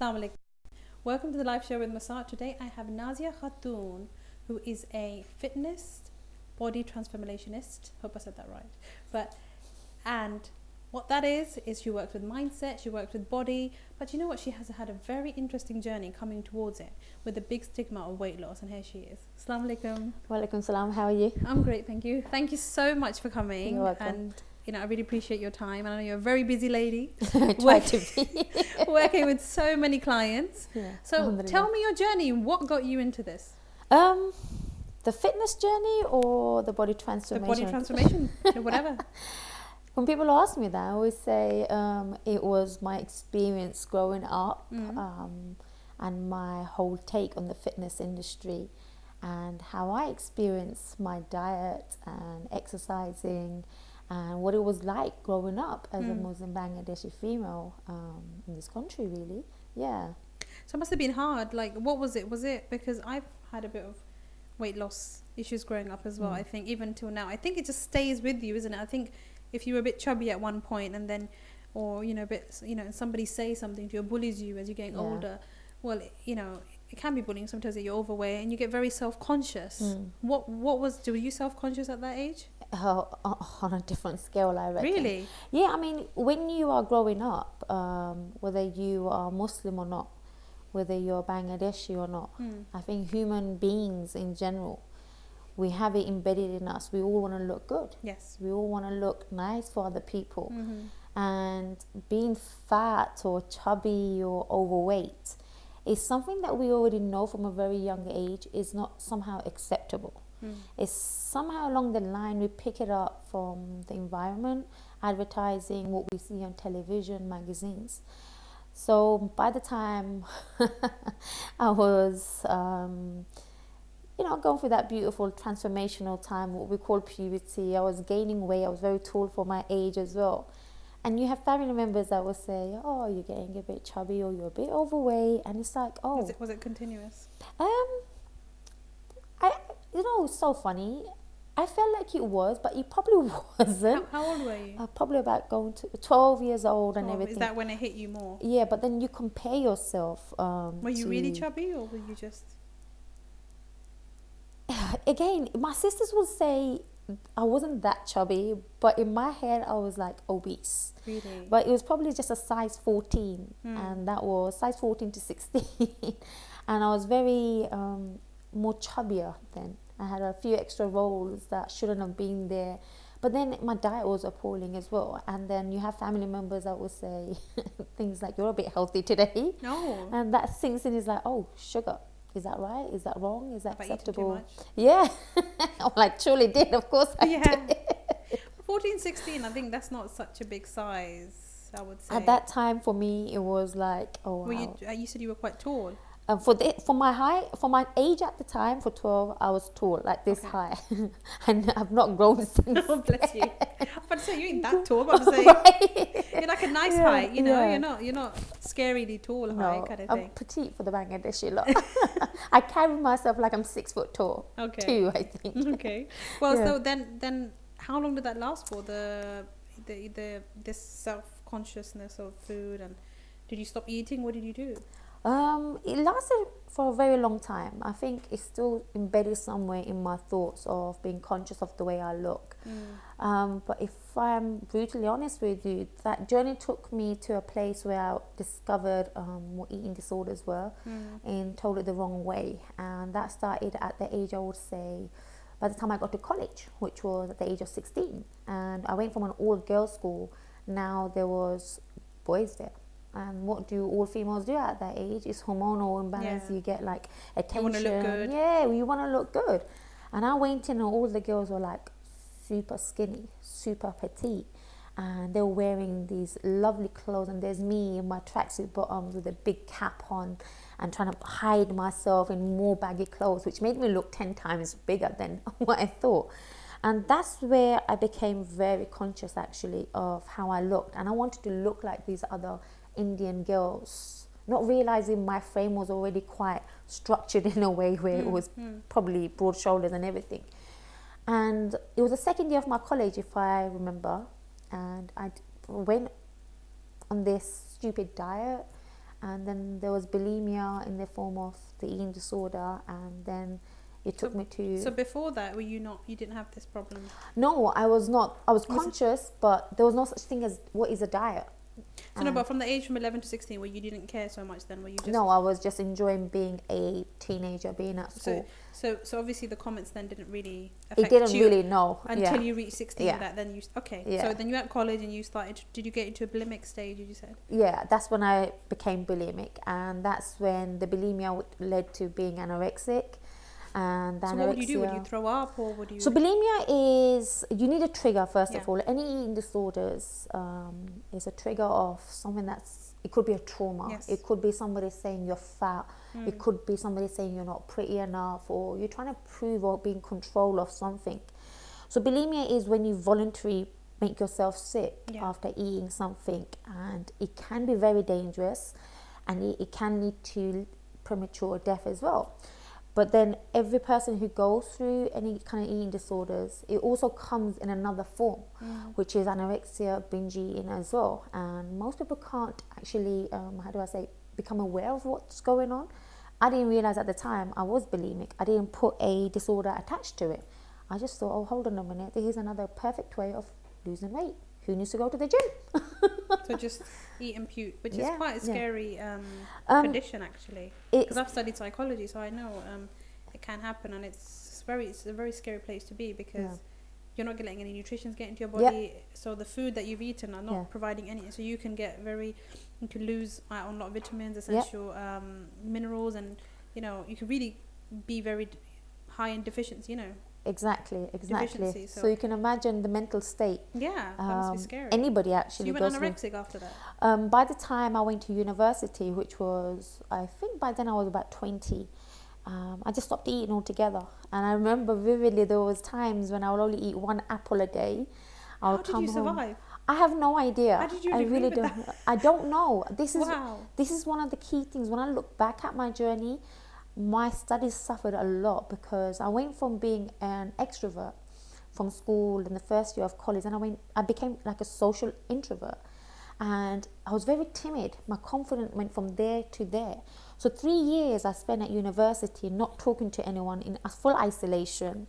Assalamu alaikum. Welcome to the live show with Musart. Today I have Nazia Khatun, who is a fitness body transformationist. Hope I said that right. And what that is she works with mindset, she works with body, but you know what? She has had a very interesting journey coming towards it with a big stigma of weight loss, and here she is. Assalamu alaikum. Walaikum salam, how are you? I'm great, thank you. Thank you so much for coming. You're welcome. And I really appreciate your time. I know you're a very busy lady. I try to be. Working with so many clients. Yeah, so tell me your journey. What got you into this? The fitness journey or the body transformation? The body transformation, whatever. When people ask me that, I always say it was my experience growing up and my whole take on the fitness industry and how I experienced my diet and exercising and what it was like growing up as a Muslim Bangladeshi female in this country, really. Yeah. So it must have been hard. Like, what was it? Was it because I've had a bit of weight loss issues growing up as well, I think, even till now. I think it just stays with you, isn't it? I think if you were a bit chubby at one point and then, or, a bit, somebody says something to you or bullies you as you're getting older, well, it can be bullying sometimes that you're overweight and you get very self-conscious. What were you self-conscious at that age? On a different scale, I reckon. Really? Yeah, I mean, when you are growing up, whether you are Muslim or not, whether you're Bangladeshi or not, I think human beings in general, we have it embedded in us. We all want to look good. Yes. We all want to look nice for other people. And being fat or chubby or overweight is something that we already know from a very young age is not somehow acceptable. It's somehow along the line we pick it up from the environment, advertising, what we see on television, magazines. So by the time I was, going through that beautiful transformational time, what we call puberty, I was gaining weight. I was very tall for my age as well. And you have family members that will say, oh, you're getting a bit chubby or you're a bit overweight. And it's like, oh. Was it continuous? It's so funny. I felt like it was, but it probably wasn't. How old were you? Probably about going to 12 years old and everything. Is that when it hit you more? Yeah, but then you compare yourself. Were you really chubby or were you just... Again, my sisters would say I wasn't that chubby, but in my head I was like obese. Really? But it was probably just a size 14 and that was size 14 to 16 and I was very more chubbier then. I had a few extra rolls that shouldn't have been there, but then my diet was appalling as well. And then you have family members that will say things like, you're a bit healthy today. No. And that sinks in, is like, oh, sugar. Is that right? Is that wrong? Is that acceptable? Too much? Yeah. I'm like, truly did. Of course I did. 14, 16, I think that's not such a big size, I would say. At that time, for me, it was like, oh, wow. You said you were quite tall. For my height, for my age at the time, for 12, I was tall, like this high. And I've not grown since. Oh, bless you. I'm about to say, you ain't that tall, but I'm saying you're like a nice height, you're not scarily tall height kind of thing. I'm petite for the Bangladeshi lot. I carry myself like I'm 6 foot tall. Okay. Too, I think. Okay. Well, so then how long did that last for? This self-consciousness of food, and did you stop eating? What did you do? It lasted for a very long time. I think it's still embedded somewhere in my thoughts of being conscious of the way I look. But if I'm brutally honest with you, that journey took me to a place where I discovered what eating disorders were in totally the wrong way. And that started at the age, I would say, by the time I got to college, which was at the age of 16. And I went from an all-girls school. Now there was boys there. And what do all females do at that age? It's hormonal imbalance. You get like attention. You want to look good. Yeah, you want to look good. And I went in and all the girls were like super skinny, super petite. And they were wearing these lovely clothes. And there's me in my tracksuit bottoms with a big cap on and trying to hide myself in more baggy clothes, which made me look 10 times bigger than what I thought. And that's where I became very conscious actually of how I looked. And I wanted to look like these other Indian girls, not realizing my frame was already quite structured in a way where it was probably broad shoulders and everything. And it was the second year of my college, if I remember, and I went on this stupid diet and then there was bulimia in the form of the eating disorder, and then it took me to... So before that, were you not? You didn't have this problem? No, I was not. I was conscious, but there was no such thing as what is a diet. So no, but from the age from 11 to 16, where you didn't care so much, then were you just... No, I was just enjoying being a teenager, being at school. So obviously the comments then didn't really affect it didn't you really know until you reached 16. Yeah. That then you okay. Yeah. So then you were at college and you started. Did you get into a bulimic stage? You said. Yeah, that's when I became bulimic, and that's when the bulimia led to being anorexic. And so what would you do? Would you throw up, or would you... So bulimia is, you need a trigger first of all. Any eating disorders is a trigger of something that's, it could be a trauma. Yes. It could be somebody saying you're fat. It could be somebody saying you're not pretty enough, or you're trying to prove or be in control of something. So bulimia is when you voluntarily make yourself sick after eating something, and it can be very dangerous, and it can lead to premature death as well. But then every person who goes through any kind of eating disorders, it also comes in another form, which is anorexia, binge eating as well. And most people can't actually, become aware of what's going on. I didn't realize at the time I was bulimic. I didn't put a disorder attached to it. I just thought, oh, hold on a minute, here's another perfect way of losing weight. Who needs to go to the gym? So just eat and puke, which is quite a scary condition actually. Because I've studied psychology, so I know it can happen, and it's a very scary place to be, because you're not getting any nutrition get into your body. So the food that you've eaten are not providing any. So you can lose out on a lot of vitamins, essential minerals, and you can really be very high in deficiency. Exactly. Deficiency, so you can imagine the mental state. Yeah, that must be scary. Anybody actually. So you went anorexic after that? By the time I went to university, which was, I think by then I was about 20, I just stopped eating altogether. And I remember vividly there was times when I would only eat one apple a day. How did you survive? I have no idea. How did you I really don't. I don't know. This is one of the key things. When I look back at my journey, my studies suffered a lot, because I went from being an extrovert from school in the first year of college, and I became like a social introvert, and I was very timid. My confidence went from there to there. So 3 years I spent at university not talking to anyone, in full isolation,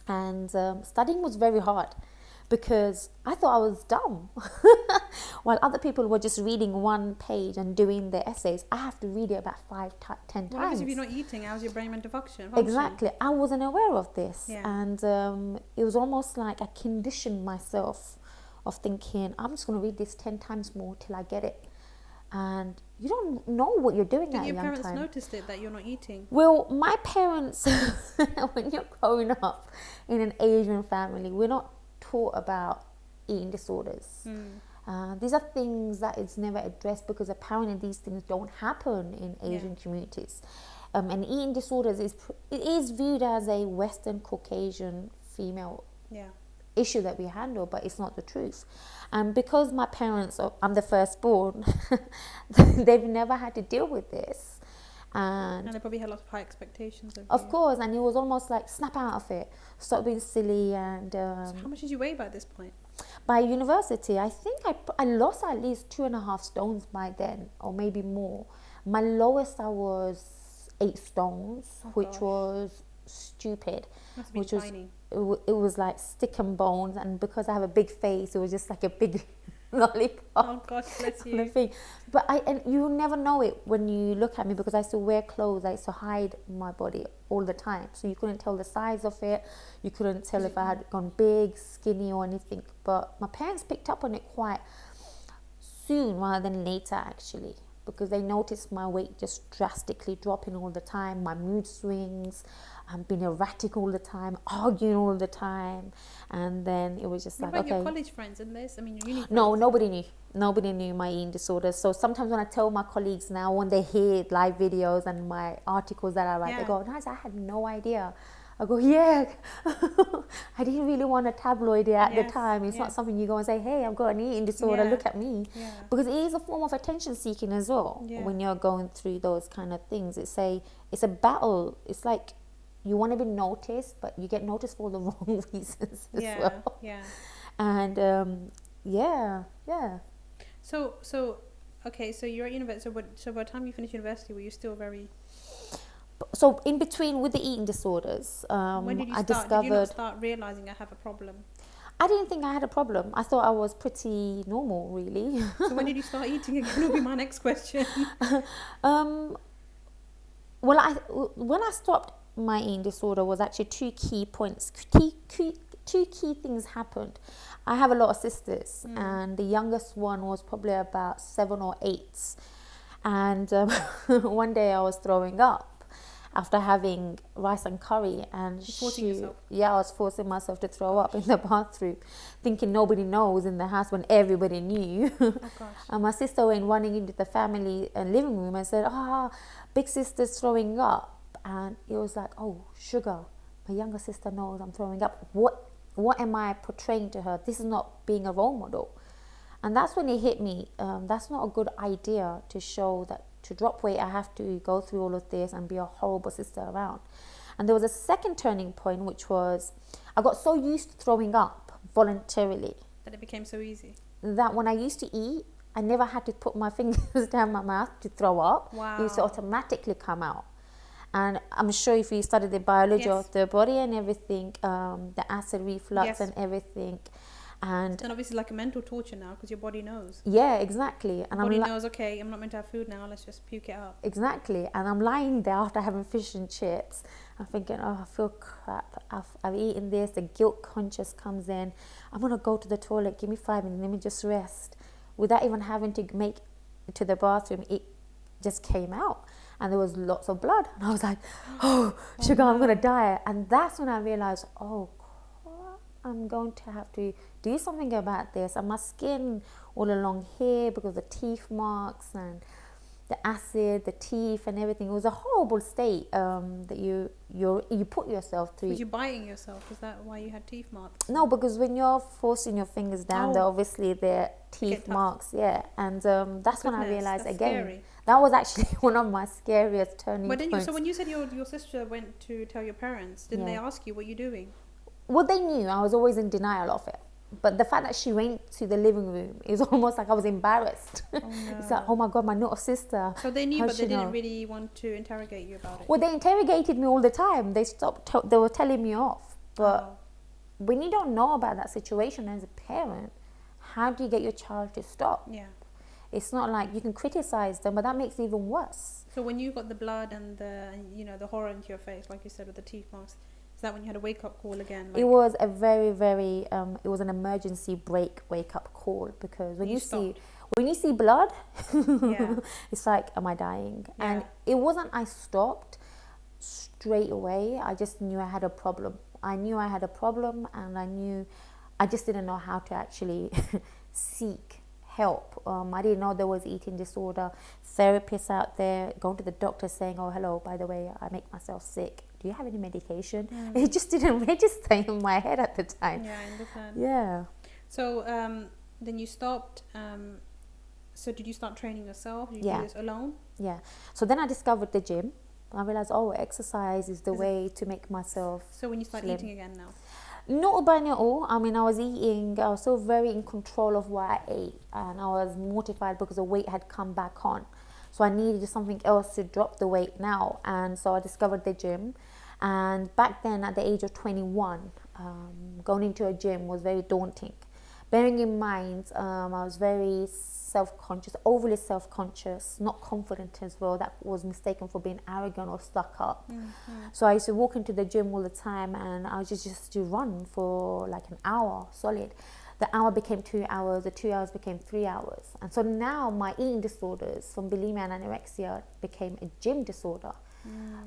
and studying was very hard, because I thought I was dumb. While other people were just reading one page and doing their essays, I have to read it about 10 Well, times. if you're not eating, how's your brain meant to function? Exactly. I wasn't aware of this. And it was almost like I conditioned myself of thinking, I'm just going to read this 10 times more till I get it. And you don't know what you're doing at a young time. Did your parents notice it, that you're not eating? Well, my parents, when you're growing up in an Asian family, we're not taught about eating disorders. These are things that is never addressed, because apparently these things don't happen in Asian communities. And eating disorders is viewed as a Western Caucasian female issue that we handle, but it's not the truth. And because my parents, I'm the firstborn, they've never had to deal with this. And they probably had lots of high expectations of course, and it was almost like, snap out of it, stop being silly. And so how much did you weigh by this point? By university, I think I lost at least 2.5 stones by then, or maybe more. My lowest I was 8 stones, which was stupid. Must be tiny. It was like stick and bones, and because I have a big face, it was just like a big lollipop. Oh gosh, bless you. Thing. But and you never know it when you look at me, because I used to wear clothes. I used to hide my body all the time, so you couldn't tell the size of it. You couldn't tell if I had gone big, skinny, or anything. But my parents picked up on it quite soon, rather than later, actually, because they noticed my weight just drastically dropping all the time, my mood swings, being erratic all the time, arguing all the time. And then it was just what about your college friends in this? I mean, your uni friends? No, nobody knew my eating disorders. So sometimes when I tell my colleagues now, when they hear live videos and my articles that I write, they go, Nazia, I had no idea. I go, I didn't really want a tabloid at the time. It's not something you go and say, hey, I've got an eating disorder, look at me. Because it is a form of attention seeking as well. When you're going through those kind of things, it's a battle. It's like you want to be noticed, but you get noticed for the wrong reasons as well. Yeah. And So Okay, so you're at university. So by the time you finished university, were you still very? So in between with the eating disorders, When did you I start? Did you not discovered start realizing I have a problem? I didn't think I had a problem. I thought I was pretty normal, really. So when did you start eating again? Will be my next question. um, well, when I stopped my eating disorder was actually two key points. Two key things happened. I have a lot of sisters, and the youngest one was probably about 7 or 8. And one day I was throwing up after having rice and curry, and Forcing yourself. I was forcing myself to throw up in the bathroom, thinking nobody knows in the house when everybody knew. Oh gosh. And my sister went running into the family living room and said, big sister's throwing up. And it was like, oh, sugar, my younger sister knows I'm throwing up. What am I portraying to her? This is not being a role model. And that's when it hit me. That's not a good idea to show that to drop weight, I have to go through all of this and be a horrible sister around. And there was a second turning point, which was I got so used to throwing up voluntarily That it became so easy. that when I used to eat, I never had to put my fingers down my mouth to throw up. Wow. It used to automatically come out. And I'm sure if you studied the biology Yes. of the body and everything, the acid reflux Yes. and everything. And obviously like a mental torture now because your body knows. yeah, exactly. And Body knows, okay, I'm not meant to have food now, let's just puke it out. Exactly. And I'm lying there after having fish and chips. I'm thinking, oh, I feel crap. I've eaten this. The guilt conscious comes in. I'm going to go to the toilet. Give me 5 minutes. Let me just rest. Without even having to make it to the bathroom, it just came out. And there was lots of blood. And I was like, oh, sugar, I'm going to die. And that's when I realized, oh, crap, I'm going to have to do something about this. And my skin all along here because of the teeth marks and the acid, the teeth and everything. It was a horrible state that you put yourself through. Was you biting yourself? Is that why you had teeth marks? No, because when you're forcing your fingers down, they're obviously they're teeth marks. Yeah, and that's when I realized again. Scary. That was actually one of my scariest turning points. So when you said your sister went to tell your parents, didn't they ask you what you're doing? Well, they knew I was always in denial of it. But the fact that she went to the living room is almost like I was embarrassed. Oh, no. It's like, oh my God, my little sister. So they knew, but they didn't really want to interrogate you about it. Well, they interrogated me all the time. They they were telling me off. But when you don't know about that situation as a parent, how do you get your child to stop? Yeah. It's not like you can criticize them, but that makes it even worse. So when you got the blood and the horror into your face, like you said, with the teeth marks, is that when you had a wake-up call again? It was a very, very, it was an emergency wake-up call, because when you see blood, it's like, am I dying? Yeah. And it wasn't I stopped straight away. I just knew I had a problem. I knew I had a problem, and I just didn't know how to actually seek help. I didn't know there was eating disorder. Therapists out there going to the doctor saying, oh, hello, by the way, I make myself sick. Do you have any medication? It just didn't register in my head at the time. Yeah, I understand. Yeah. So then you stopped. So did you start training yourself? Did you do this alone? Yeah. So then I discovered the gym. I realized, exercise is the way to make myself So when you start slim. eating again now? Not by at all. I mean, I was so very in control of what I ate, and I was mortified because the weight had come back on. So I needed something else to drop the weight now. And so I discovered the gym. And back then, at the age of 21, going into a gym was very daunting. Bearing in mind, I was very self-conscious, overly self-conscious, not confident as well. That was mistaken for being arrogant or stuck up. So I used to walk into the gym all the time, and I was just to run for like an hour solid. The hour became 2 hours, the 2 hours became 3 hours. And so now my eating disorders from bulimia and anorexia became a gym disorder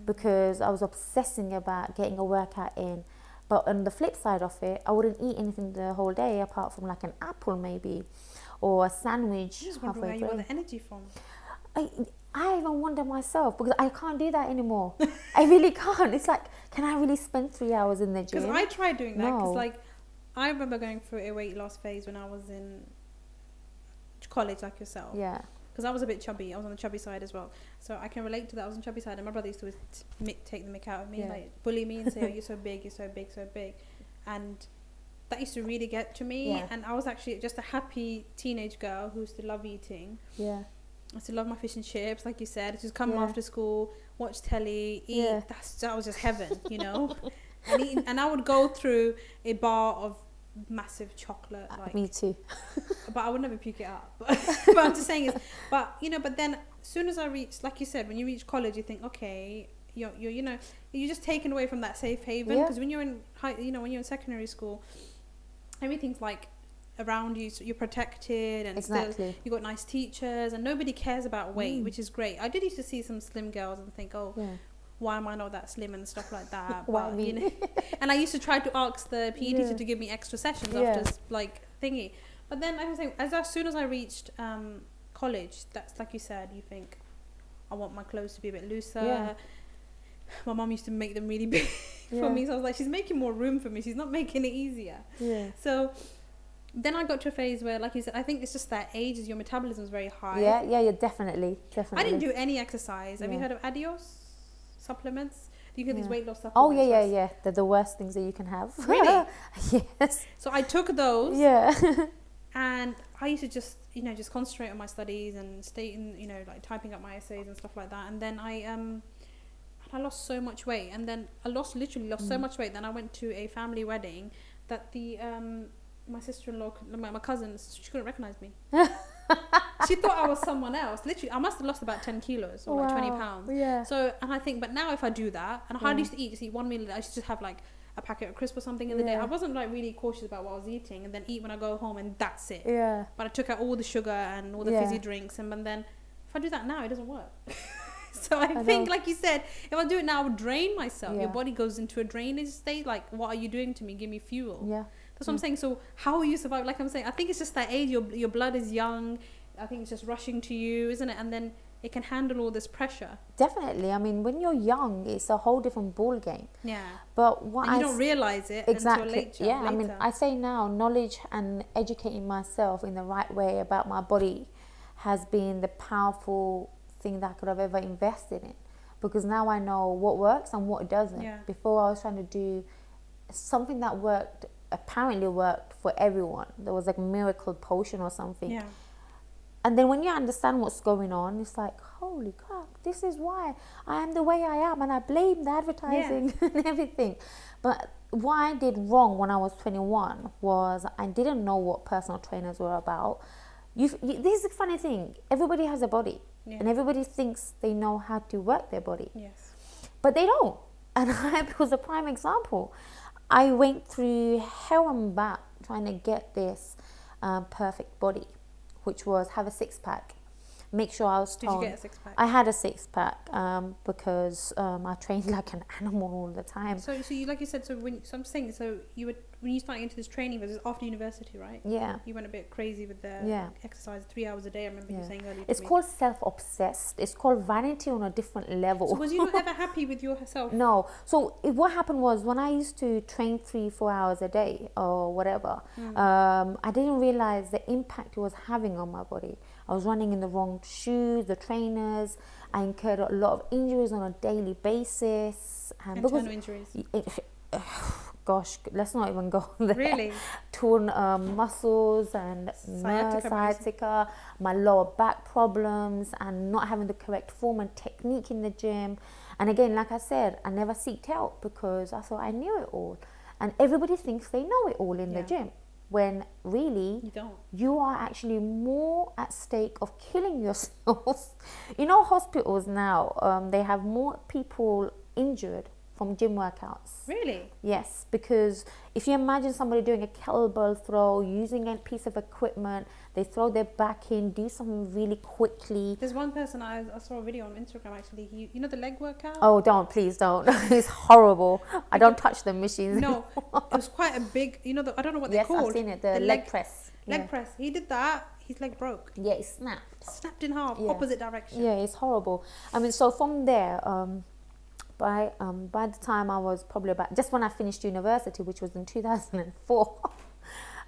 because I was obsessing about getting a workout in. But on the flip side of it, I wouldn't eat anything the whole day apart from like an apple maybe, or a sandwich. I just wonder where you got the energy from. I even wonder myself, because I can't do that anymore. I really can't. It's like, can I really spend 3 hours in the gym? Because I tried doing that. Because I remember going through a weight loss phase when I was in college, like yourself. Yeah. Because I was a bit chubby. I was on the chubby side as well. So I can relate to that. I was on the chubby side, and my brother used to take the mick out of me, like bully me and say, oh, you're so big, you're so big, so big. And that used to really get to me. Yeah. And I was actually just a happy teenage girl who used to love eating. Yeah. I used to love my fish and chips, like you said. Just come Yeah. after school, watch telly, eat. Yeah. That was just heaven, you know. And I would go through a bar of massive chocolate, like. Me too. But I would never puke it up. But I'm just saying is, but you know, but then as soon as I reach, like you said, when you reach college, you think, okay, you're you know, you're just taken away from that safe haven, Yeah. because when you're in high, you know, when you're in secondary school, everything's like around you, so you're protected, and Exactly. still you got nice teachers, and nobody cares about weight, Mm. which is great. I did used to see some slim girls and think, oh, Yeah. why am I not that slim and stuff like that? Why But me? you know, and I used to try to ask the PE Yeah. teacher to give me extra sessions Yeah. after like thingy. But then I was saying, as soon as I reached college, that's like you said, you think, I want my clothes to be a bit looser. Yeah. My mum used to make them really big Yeah. for me, so I was like, she's making more room for me. She's not making it easier. Yeah. So then I got to a phase where, like you said, I think it's just that age, is your metabolism is very high. Yeah, definitely. I didn't do any exercise. Have you Yeah. heard of Adios supplements? Do you get these Yeah. weight loss supplements? Oh, yeah. right? They're the worst things that you can have. Really? Yes. So I took those, Yeah. and I used to just, you know, just concentrate on my studies and stay in, you know, like typing up my essays and stuff like that. And then I lost so much weight, and then I literally lost so much weight. Then I went to a family wedding that the my sister-in-law, my cousin, she couldn't recognize me. She thought I was someone else. Literally, I must have lost about 10 kilos or like 20 pounds. Yeah. So, and I think, but now if I do that, and I hardly Yeah. used to eat, just eat one meal a day. I used to just have like a packet of crisps or something in the day. Yeah. I wasn't like really cautious about what I was eating, and then eat when I go home, and that's it. Yeah. But I took out all the sugar and all the Yeah. fizzy drinks, and then if I do that now, it doesn't work. So I I think, know. like you said, if I do it now, I would drain myself. Yeah. Your body goes into a drainage state. Like, what are you doing to me? Give me fuel. Yeah. That's what I'm saying. So how will you survive? Like I'm saying, I think it's just that age. Your blood is young. I think it's just rushing to you, isn't it? And then it can handle all this pressure. Definitely. I mean, when you're young, it's a whole different ball game. Yeah. But what And you I don't realize it exactly. until later. Yeah. I mean, I say now, knowledge and educating myself in the right way about my body has been the powerful thing that I could have ever invested in, because now I know what works and what doesn't. Yeah. Before, I was trying to do something that apparently worked for everyone. There was like a miracle potion or something. Yeah. And then when you understand what's going on, it's like, holy crap, this is why I am the way I am, and I blame the advertising and everything. But what I did wrong when I was 21 was I didn't know what personal trainers were about. This is the funny thing. Everybody has a body, and everybody thinks they know how to work their body. Yes. But they don't. And I was a prime example. I went through hell and back trying to get this perfect body, which was have a six-pack. Make sure I was told. Did you get a six-pack? I had a six-pack because I trained like an animal all the time. So you, like you said, so I'm saying, so when you started into this training, was after university, right? Yeah. You went a bit crazy with the exercise, 3 hours a day. I remember you saying earlier. It's called self-obsessed. It's called vanity on a different level. So was you not ever happy with yourself? No. So what happened was, when I used to train 3-4 hours a day or whatever, I didn't realize the impact it was having on my body. I was running in the wrong shoes, the trainers. I incurred a lot of injuries on a daily basis. And internal injuries. Gosh, let's not even go there. Really? Torn muscles and sciatica, my lower back problems, and not having the correct form and technique in the gym. And again, like I said, I never seeked help because I thought I knew it all. And everybody thinks they know it all in the gym, when really you are actually more at stake of killing yourself. You know, hospitals now, they have more people injured from gym workouts. Really? Yes, because if you imagine somebody doing a kettlebell throw, using a piece of equipment, they throw their back in, do something really quickly. There's one person I saw a video on Instagram actually. You know the leg workout? Oh, please don't. It's horrible. I don't touch the machines. No, it was quite a big. You know, I don't know what they're called. Yes, I've seen it. The leg press. Leg press. He did that. His leg broke. Yeah, it snapped. Snapped in half, opposite direction. Yeah, it's horrible. I mean, so from there, by the time I was probably just when I finished university, which was in 2004,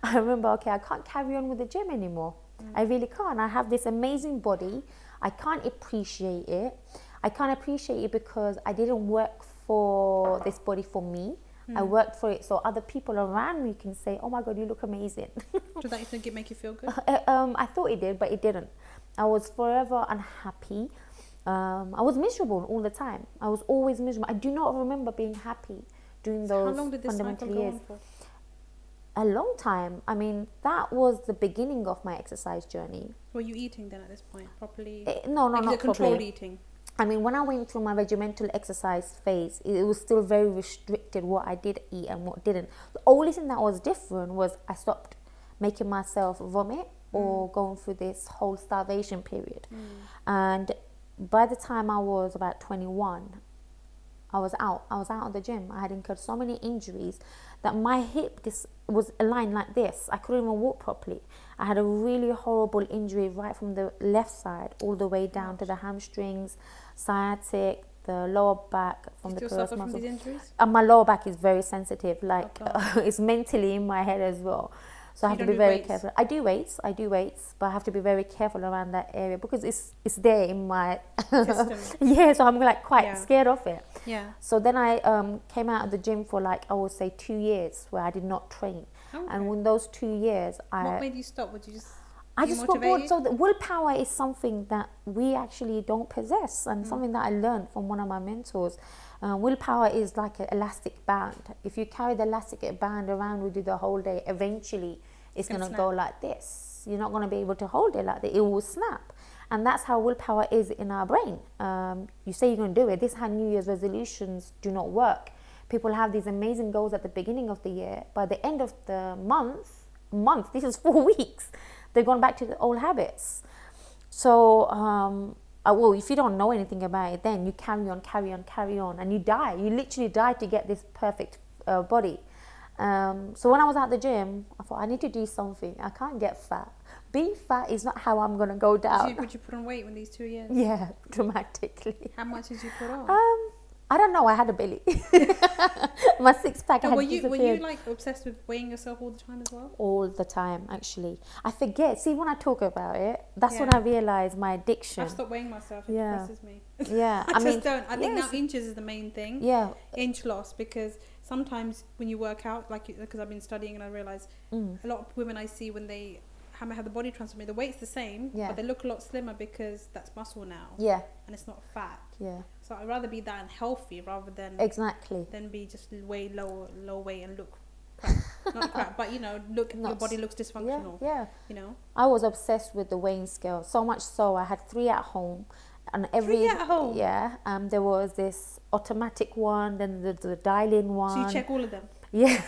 I remember, okay, I can't carry on with the gym anymore. I really can't. I have this amazing body. I can't appreciate it. I can't appreciate it because I didn't work for this body for me. I worked for it so other people around me can say, oh my God, you look amazing. Did that make you feel good? I thought it did, but it didn't. I was forever unhappy. I was miserable all the time. I was always miserable. I do not remember being happy during So how those long did this cycle fundamental go years. on for? A long time. I mean, that was the beginning of my exercise journey. Were you eating then at this point properly? No, Like not controlled properly. eating. I mean, when I went through my regimental exercise phase, it was still very restricted what I did eat and what didn't. The only thing that was different was I stopped making myself vomit or going through this whole starvation period. And by the time I was about 21, I was out of the gym. I had incurred so many injuries that my hip was aligned like this. I couldn't even walk properly. I had a really horrible injury right from the left side all the way down to the hamstrings, sciatic, the lower back from the Still psoas suffer from muscle. these injuries? And my lower back is very sensitive. Like Okay. it's mentally in my head as well. So I you have to don't be do very weights? careful. I do weights, but I have to be very careful around that area because it's there in my System. yeah. So I'm like quite Yeah. scared of it. Yeah. So then I came out of the gym for like I would say 2 years where I did not train, Okay. and in those 2 years What made you stop? Would you just I be just got bored. motivated? So the willpower is something that we actually don't possess, and something that I learned from one of my mentors. Willpower is like an elastic band. If you carry the elastic band around with you the whole day, eventually it's gonna going to go like this. You're not going to be able to hold it like that. It will snap. And that's how willpower is in our brain. You say you're going to do it. This is how New Year's resolutions do not work. People have these amazing goals at the beginning of the year. By the end of the month, this is 4 weeks, they've gone back to the old habits. So, well, if you don't know anything about it, then you carry on, and you die. You literally die to get this perfect body. So when I was at the gym, I thought I need to do something. I can't get fat. Being fat is not how I'm gonna go down. Would you put on weight in these 2 years? Yeah, dramatically. How much did you put on? I don't know. I had a belly. My six pack had were you disappeared. like obsessed with weighing yourself all the time as well? All the time, actually. I forget. See, when I talk about it, that's when Yeah. I realize my addiction. I've stopped weighing myself. It Yeah. depresses me. Yeah, I just don't. I think now yes. inches is the main thing. Yeah, Inch loss, because sometimes when you work out, like because I've been studying and I realize a lot of women I see when they have the body transformation, the weight's the same, Yeah. but they look a lot slimmer because that's muscle now, yeah, and it's not fat. yeah. So I'd rather be that and healthy rather than Exactly. be just way low weight and look crap. Not crap, but look your body looks Yeah, dysfunctional. yeah. You know, I was obsessed with the weighing scale, so much so I had 3 at home, and every 3 at home? Yeah, there was this automatic one, then the dial-in one. so you check all of them. Yeah,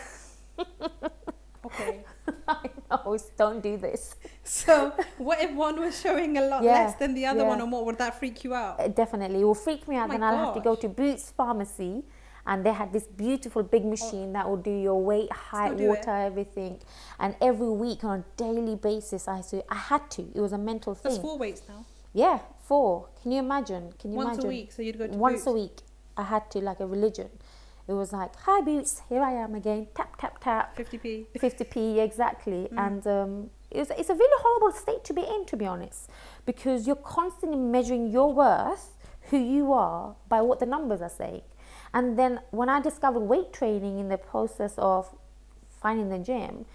Okay. I know. Don't do this. So what if one was showing a lot Yeah, less than the other yeah. one, or more? Would that freak you out? It definitely will freak me out. Oh my Then I'll have to go gosh. to Boots Pharmacy, and they had this beautiful big machine that will do your weight, height, do it. water, everything. And every week on a daily basis, I had to. It was a mental thing. That's 4 weights now. Yeah, 4. Can you imagine? Once a week, so you'd go to Once Boots. a week. I had to, like a religion. It was like, hi Boots, here I am again. Tap, tap, tap. 50p. 50p, exactly. And it's a really horrible state to be in, to be honest, because you're constantly measuring your worth, who you are, by what the numbers are saying. And then when I discovered weight training in the process of finding the gym,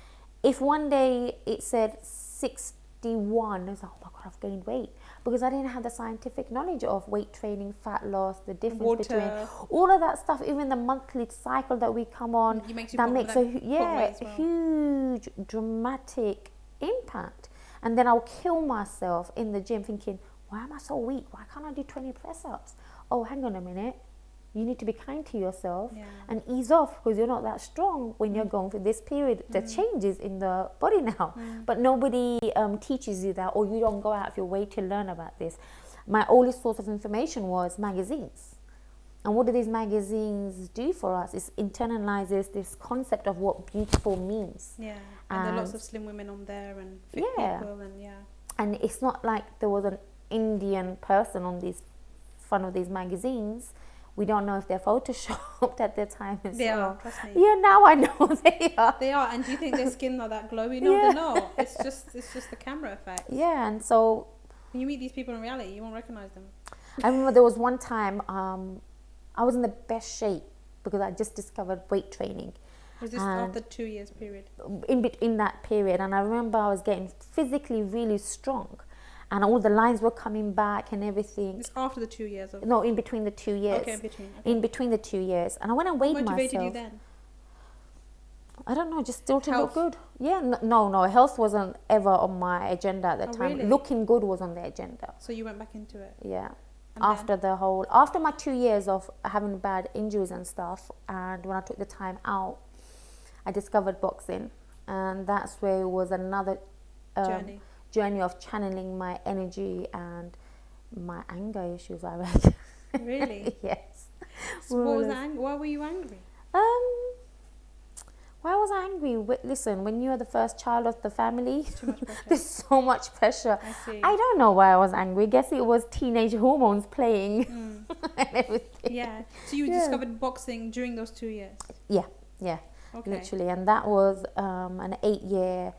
if one day it said 61, I was like, oh my God, I've gained weight. Because I didn't have the scientific knowledge of weight training, fat loss, the difference between all of that stuff, even the monthly cycle that we come on, It makes you that put- makes that a put weight as well. huge, dramatic impact. And then I'll kill myself in the gym thinking, why am I so weak? Why can't I do 20 press-ups? Oh, hang on a minute. You need to be kind to yourself and ease off, because you're not that strong when you're going through this period. The changes in the body now, but nobody teaches you that, or you don't go out of your way to learn about this. My only source of information was magazines. And what do these magazines do for us? It internalizes this concept of what beautiful means. Yeah, and there are lots of slim women on there and fit people, and And it's not like there was an Indian person on these front of these magazines. We don't know if they're photoshopped at the time as they well. are. Trust me. Yeah, now I know they are. They are. And do you think their skin are that glowy? No, they're not. It's just the camera effect. Yeah, and so When you meet these people in reality, you won't recognize them. I remember there was one time I was in the best shape because I just discovered weight training. Was this after 2 years period? In that period, and I remember I was getting physically really strong, and all the lines were coming back and everything. It's after the 2 years of... No, in between the 2 years. Okay, in between. Okay. In between the 2 years. And when I weighed What motivated myself... you then? I don't know, just still to Health. look good. Yeah, no, health wasn't ever on my agenda at the time. Really? Looking good was on the agenda. So you went back into it? Yeah. And After my 2 years of having bad injuries and stuff, and when I took the time out, I discovered boxing, and that's where it was another journey of channeling my energy and my anger issues, I reckon. Really? Yes. So what was the anger? Why were you angry? Why was I angry? Listen, when you are the first child of the family, Too much pressure. there's so much pressure. I see. I don't know why I was angry. Guess it was teenage hormones playing and everything. Yeah. So you discovered boxing during those 2 years? Yeah, Okay. literally. And that was an 8-year...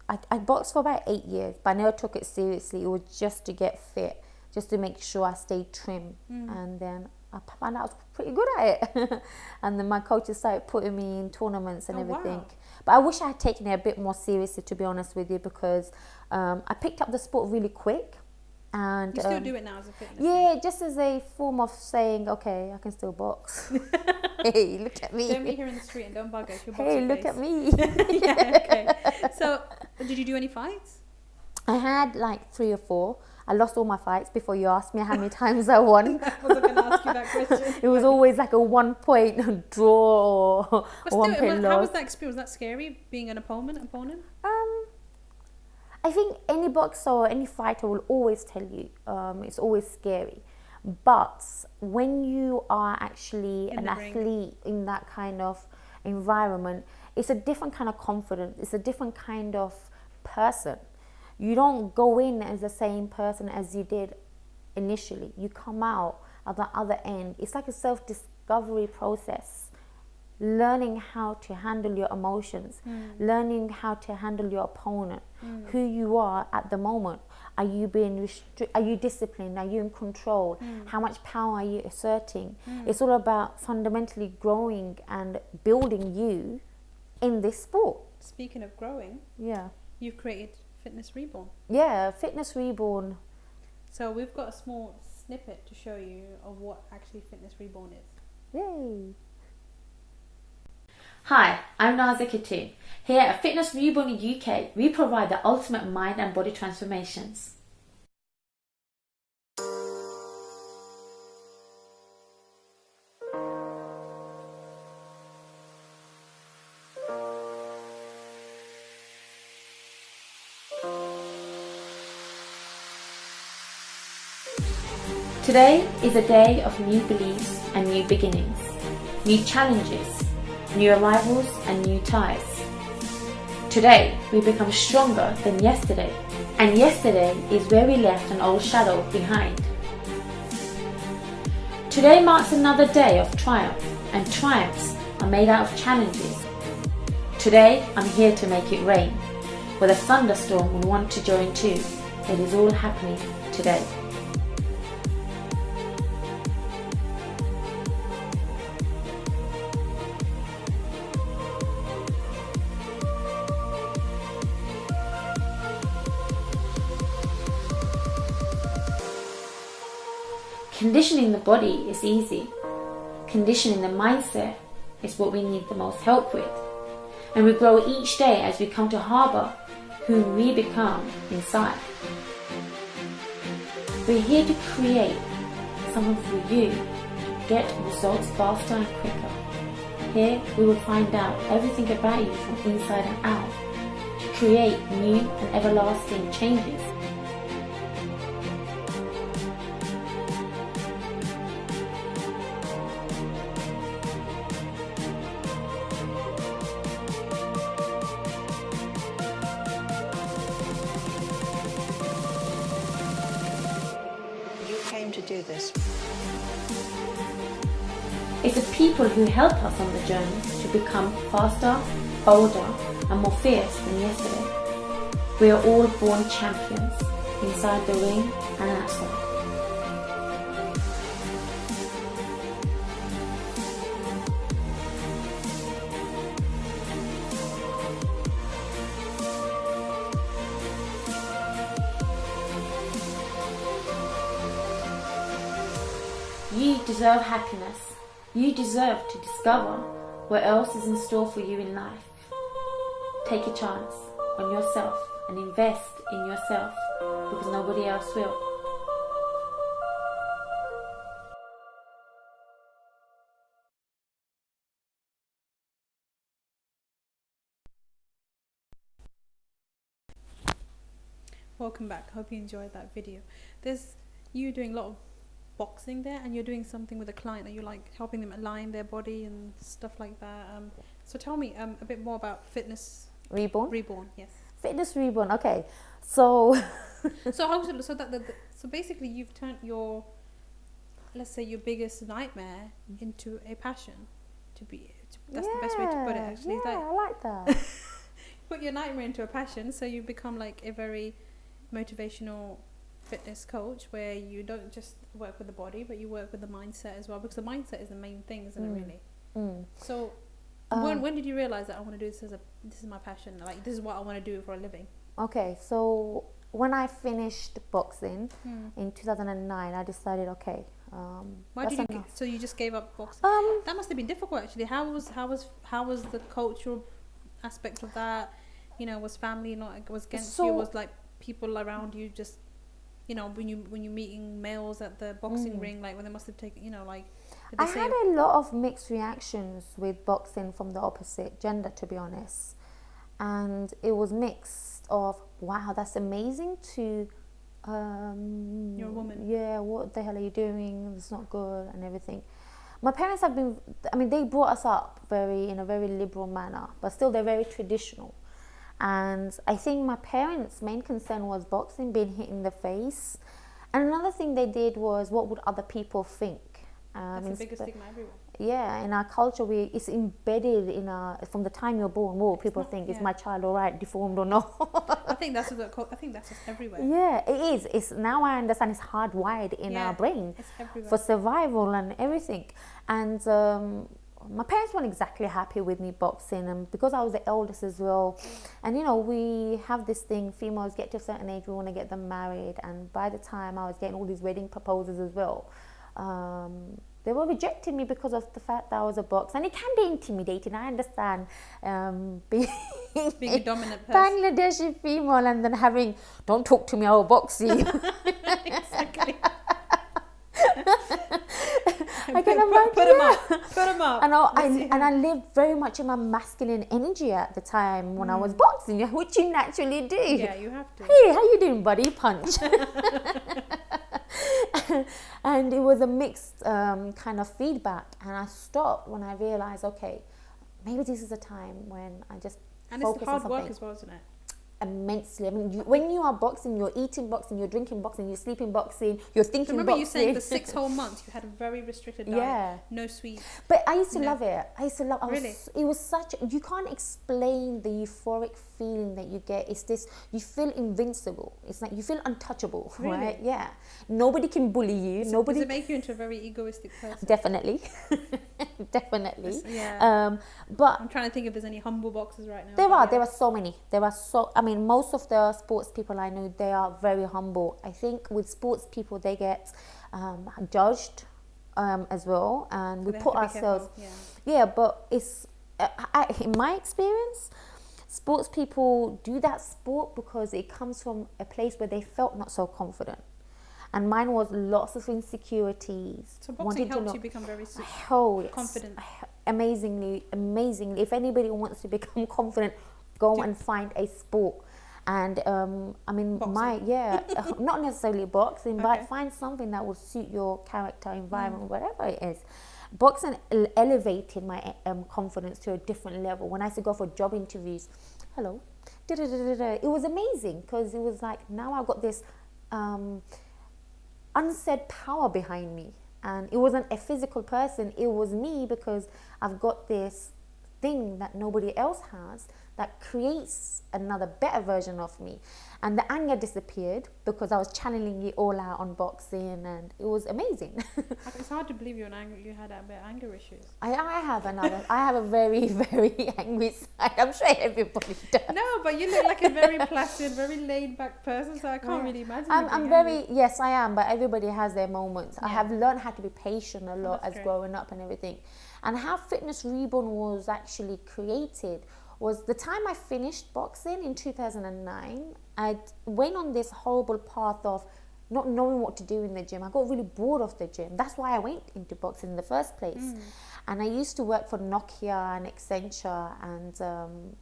I boxed for about 8 years, but I never took it seriously. It was just to get fit, just to make sure I stayed trim. And then I found out I was pretty good at it. And then my coaches started putting me in tournaments and everything. Wow. But I wish I had taken it a bit more seriously, to be honest with you, because I picked up the sport really quick. And you still do it now as a fitness yeah, just as a form of saying, okay, I can still box. Hey, look at me. Don't be here in the street and don't bug us. Hey, look at me. Yeah, okay. So, did you do any fights? I had like 3 or 4. I lost all my fights before you asked me how many times I won. I wasn't going to ask you that question. It was always like a 1 point draw or But 1 still, point how loss. was that experience? Was that scary, being an opponent? I think any boxer or any fighter will always tell you it's always scary. But when you are actually an athlete in that kind of environment, it's a different kind of confidence. It's a different kind of person. You don't go in as the same person as you did initially. You come out at the other end. It's like a self-discovery process. Learning how to handle your emotions, learning how to handle your opponent, who you are at the moment. Are you being are you disciplined? Are you in control? How much power are you asserting? It's all about fundamentally growing and building you in this sport. Speaking of growing, you've created Fitness Reborn. Yeah, Fitness Reborn. So we've got a small snippet to show you of what actually Fitness Reborn is. Yay! Hi, I'm Nazia Khatun. Here at Fitness Reborn UK, we provide the ultimate mind and body transformations. Today is a day of new beliefs and new beginnings, new challenges, new arrivals and new ties. Today we become stronger than yesterday, and yesterday is where we left an old shadow behind. Today marks another day of triumph, and triumphs are made out of challenges. Today I'm here to make it rain. Where the thunderstorm will want to join too, it is all happening today. Conditioning the body is easy. Conditioning the mindset is what we need the most help with. And we grow each day as we come to harbour who we become inside. We're here to create someone for you to get results faster and quicker. Here we will find out everything about you from inside and out to create new and everlasting changes. To do this. It's the people who help us on the journey to become faster, bolder and more fierce than yesterday. We are all born champions, inside the ring and outside. You deserve happiness. You deserve to discover what else is in store for you in life. Take a chance on yourself and invest in yourself because nobody else will. Welcome back. Hope you enjoyed that video. There's you doing a lot of boxing there, and you're doing something with a client that you're like helping them align their body and stuff like that. So tell me a bit more about Fitness Reborn. Reborn, yes. Fitness Reborn. Okay, so So basically, you've turned your, let's say, your biggest nightmare into a passion. That's the best way to put it. Actually, yeah, I like that. Put your nightmare into a passion, so you become like a very motivational fitness coach where you don't just work with the body, but you work with the mindset as well, because the mindset is the main thing, isn't it, really? So when did you realize that I want to do this this is my passion, like this is what I want to do for a living? Okay, so when I finished boxing in 2009, I decided, okay, why did you so you just gave up boxing? That must have been difficult, actually. How was the cultural aspect of that? You know, was family not was against you? Was like people around you just, you know, when you meeting males at the boxing ring, like when they must have taken, you know, like I had a lot of mixed reactions with boxing from the opposite gender, to be honest, and it was mixed of, wow, that's amazing, to you're a woman, yeah, what the hell are you doing, it's not good and everything. My parents have been, I mean, they brought us up in a very liberal manner, but still they're very traditional. And I think my parents' main concern was boxing, being hit in the face. And another thing they did was, what would other people think? That's the biggest stigma everywhere. Yeah, in our culture, it's embedded in from the time you're born. Well, people think, is my child all right, deformed or not? I think that's just everywhere. Yeah, it is. It's now I understand it's hardwired in our brain for survival and everything. And my parents weren't exactly happy with me boxing, and because I was the eldest as well, and you know, we have this thing, females get to a certain age, we want to get them married, and by the time I was getting all these wedding proposals as well, they were rejecting me because of the fact that I was a boxer. And it can be intimidating, I understand, being a dominant person, Bangladeshi female, and then having, don't talk to me, I will box you. Exactly. I can imagine. Put them up. And I lived very much in my masculine energy at the time when I was boxing, which you naturally do. Yeah, you have to. Hey, how you doing, buddy? Punch. And it was a mixed kind of feedback, and I stopped when I realized, okay, maybe this is a time when I just focus it's hard on something. work as well, isn't it? Immensely. I mean, when you are boxing, you're eating boxing, you're drinking boxing, you're sleeping boxing, you're thinking remember boxing. You saying for 6 whole months you had a very restricted diet, no sweets. But I used to love it. Really? It was such, you can't explain the euphoric feeling that you get. It's this, you feel invincible. It's like you feel untouchable, right? Yeah. Nobody can bully you. Does it make you into a very egoistic person? Definitely. Definitely. Yeah. But I'm trying to think if there's any humble boxers right now. There are so many. I mean, most of the sports people I know, they are very humble. I think with sports people, they get judged as well, and so we put ourselves. But it's in my experience, sports people do that sport because it comes from a place where they felt not so confident. And mine was lots of insecurities. So boxing helps you become very confident. Amazingly. If anybody wants to become confident, go and find a sport. And I mean, boxing. Not necessarily boxing, but find something that will suit your character, environment, whatever it is. Boxing elevated my confidence to a different level. When I used to go for job interviews, it was amazing, because it was like, now I've got this unsaid power behind me, and it wasn't a physical person, it was me, because I've got this thing that nobody else has that creates another better version of me. And the anger disappeared because I was channeling it all out on boxing, and it was amazing. It's hard to believe you had a bit of anger issues. I have a very, very angry side. I'm sure everybody does. No, but you look like a very placid, very laid back person, so I can't really imagine. I'm very, yes, I am, but everybody has their moments. I have learned how to be patient a lot as growing up and everything. And how Fitness Reborn was actually created was the time I finished boxing in 2009. I went on this horrible path of not knowing what to do in the gym. I got really bored of the gym. That's why I went into boxing in the first place. And I used to work for Nokia and Accenture, and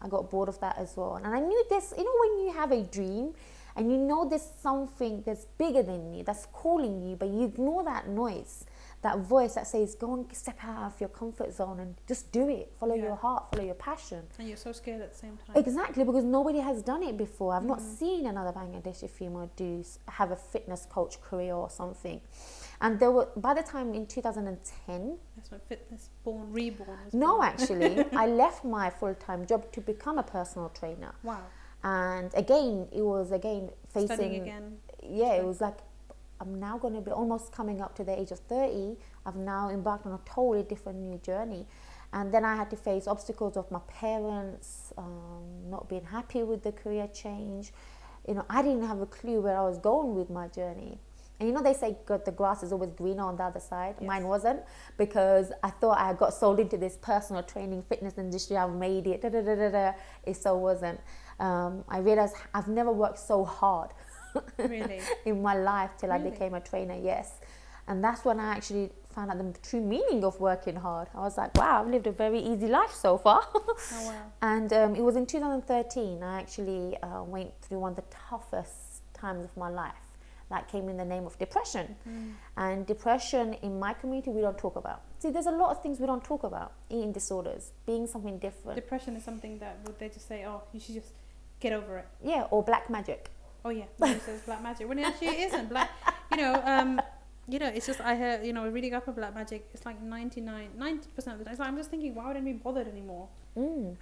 I got bored of that as well. And I knew this, you know, when you have a dream and you know there's something that's bigger than you, that's calling you, but you ignore that noise, that voice that says, go and step out of your comfort zone and just do it. Follow your heart, follow your passion. And you're so scared at the same time. Exactly, because nobody has done it before. I've not seen another Bangladeshi female have a fitness coach career or something. And there were, by the time in 2010... That's when Fitness Reborn was No, born. actually, I left my full-time job to become a personal trainer. Wow. And again, it was facing... Studying again. Yeah, it was like, I'm now going to be almost coming up to the age of 30. I've now embarked on a totally different new journey. And then I had to face obstacles of my parents, not being happy with the career change. You know, I didn't have a clue where I was going with my journey. And you know, they say the grass is always greener on the other side. Yes. Mine wasn't, because I thought I got sold into this personal training fitness industry. I've made it. It so wasn't. I realized I've never worked so hard. Really? In my life till I became a trainer, yes. And that's when I actually found out the true meaning of working hard. I was like, wow, I've lived a very easy life so far. Oh, wow. And it was in 2013 I actually went through one of the toughest times of my life. That came in the name of depression. And depression in my community we don't talk about. See, there's a lot of things we don't talk about. Eating disorders, being something different. Depression is something that would they just say, oh, you should just get over it. Yeah, or black magic. Oh yeah, it says black magic. When it actually isn't black. It's just I heard, reading up on black magic. It's like 90% of the time. It's like, I'm just thinking, why would I be bothered anymore?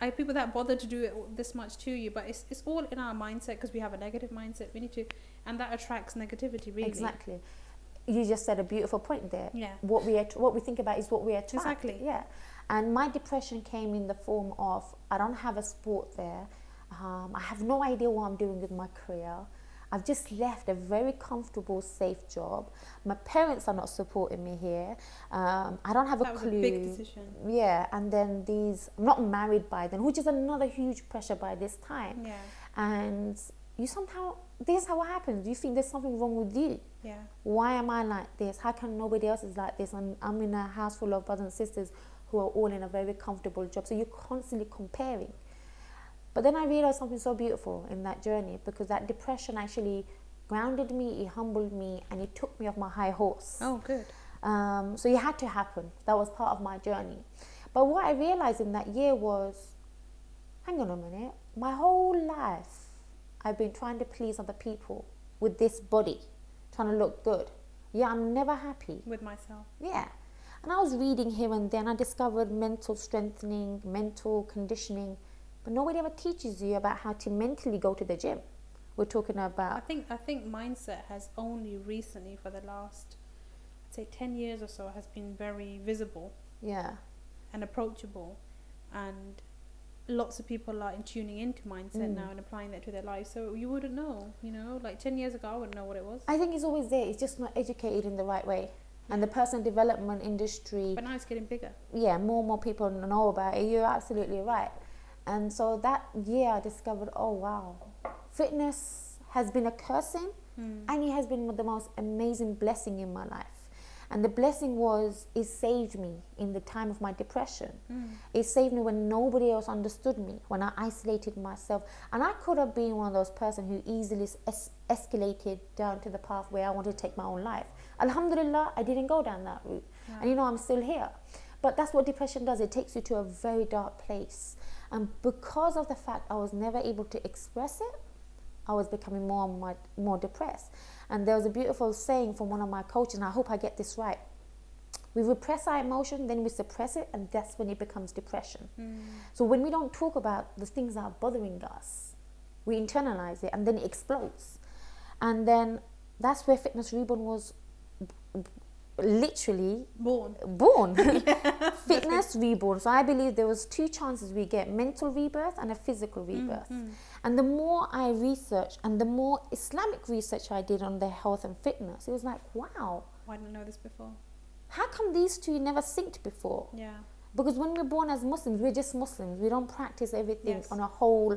I have people that bother to do it this much to you, but it's all in our mindset, because we have a negative mindset. We need to, and that attracts negativity. Really, exactly. You just said a beautiful point there. Yeah. What we think about is what we attract. Exactly. Yeah. And my depression came in the form of, I don't have a sport there. I have no idea what I'm doing with my career. I've just left a very comfortable, safe job. My parents are not supporting me here. I don't have a clue. That was a big decision. Yeah, and then I'm not married by then, which is another huge pressure by this time. Yeah. And you somehow, this is how it happens. You think there's something wrong with you. Yeah. Why am I like this? How come nobody else is like this? And I'm in a house full of brothers and sisters who are all in a very comfortable job. So you're constantly comparing. But then I realized something so beautiful in that journey, because that depression actually grounded me, it humbled me, and it took me off my high horse. Oh, good. So it had to happen. That was part of my journey. But what I realized in that year was, hang on a minute, my whole life I've been trying to please other people with this body, trying to look good. Yeah, I'm never happy. With myself. Yeah. And I was reading here and then, I discovered mental strengthening, mental conditioning. But nobody ever teaches you about how to mentally go to the gym. We're talking about... I think mindset has only recently, for the last, I'd say 10 years or so, has been very visible. Yeah. And approachable. And lots of people are tuning into mindset now and applying that to their life. So you wouldn't know, like 10 years ago, I wouldn't know what it was. I think it's always there. It's just not educated in the right way. And the personal development industry... But now it's getting bigger. Yeah, more and more people know about it. You're absolutely right. And so that year I discovered, oh wow, fitness has been a cursing and it has been the most amazing blessing in my life. And the blessing was, it saved me in the time of my depression. It saved me when nobody else understood me, when I isolated myself. And I could have been one of those persons who easily escalated down to the path where I wanted to take my own life. Alhamdulillah, I didn't go down that route. Yeah. And I'm still here. But that's what depression does. It takes you to a very dark place. And because of the fact I was never able to express it, I was becoming more and more depressed. And there was a beautiful saying from one of my coaches, and I hope I get this right. We repress our emotion, then we suppress it, and that's when it becomes depression. So when we don't talk about the things that are bothering us, we internalize it and then it explodes. And then that's where Fitness Reborn was literally born. Fitness Reborn. So I believe there was 2 chances we get: mental rebirth and a physical rebirth. And the more I researched and the more Islamic research I did on their health and fitness, it was like, wow, I didn't know this before. how come these 2 never synced before? Yeah. Because when we're born as Muslims, we're just Muslims. We don't practice everything Yes. on a whole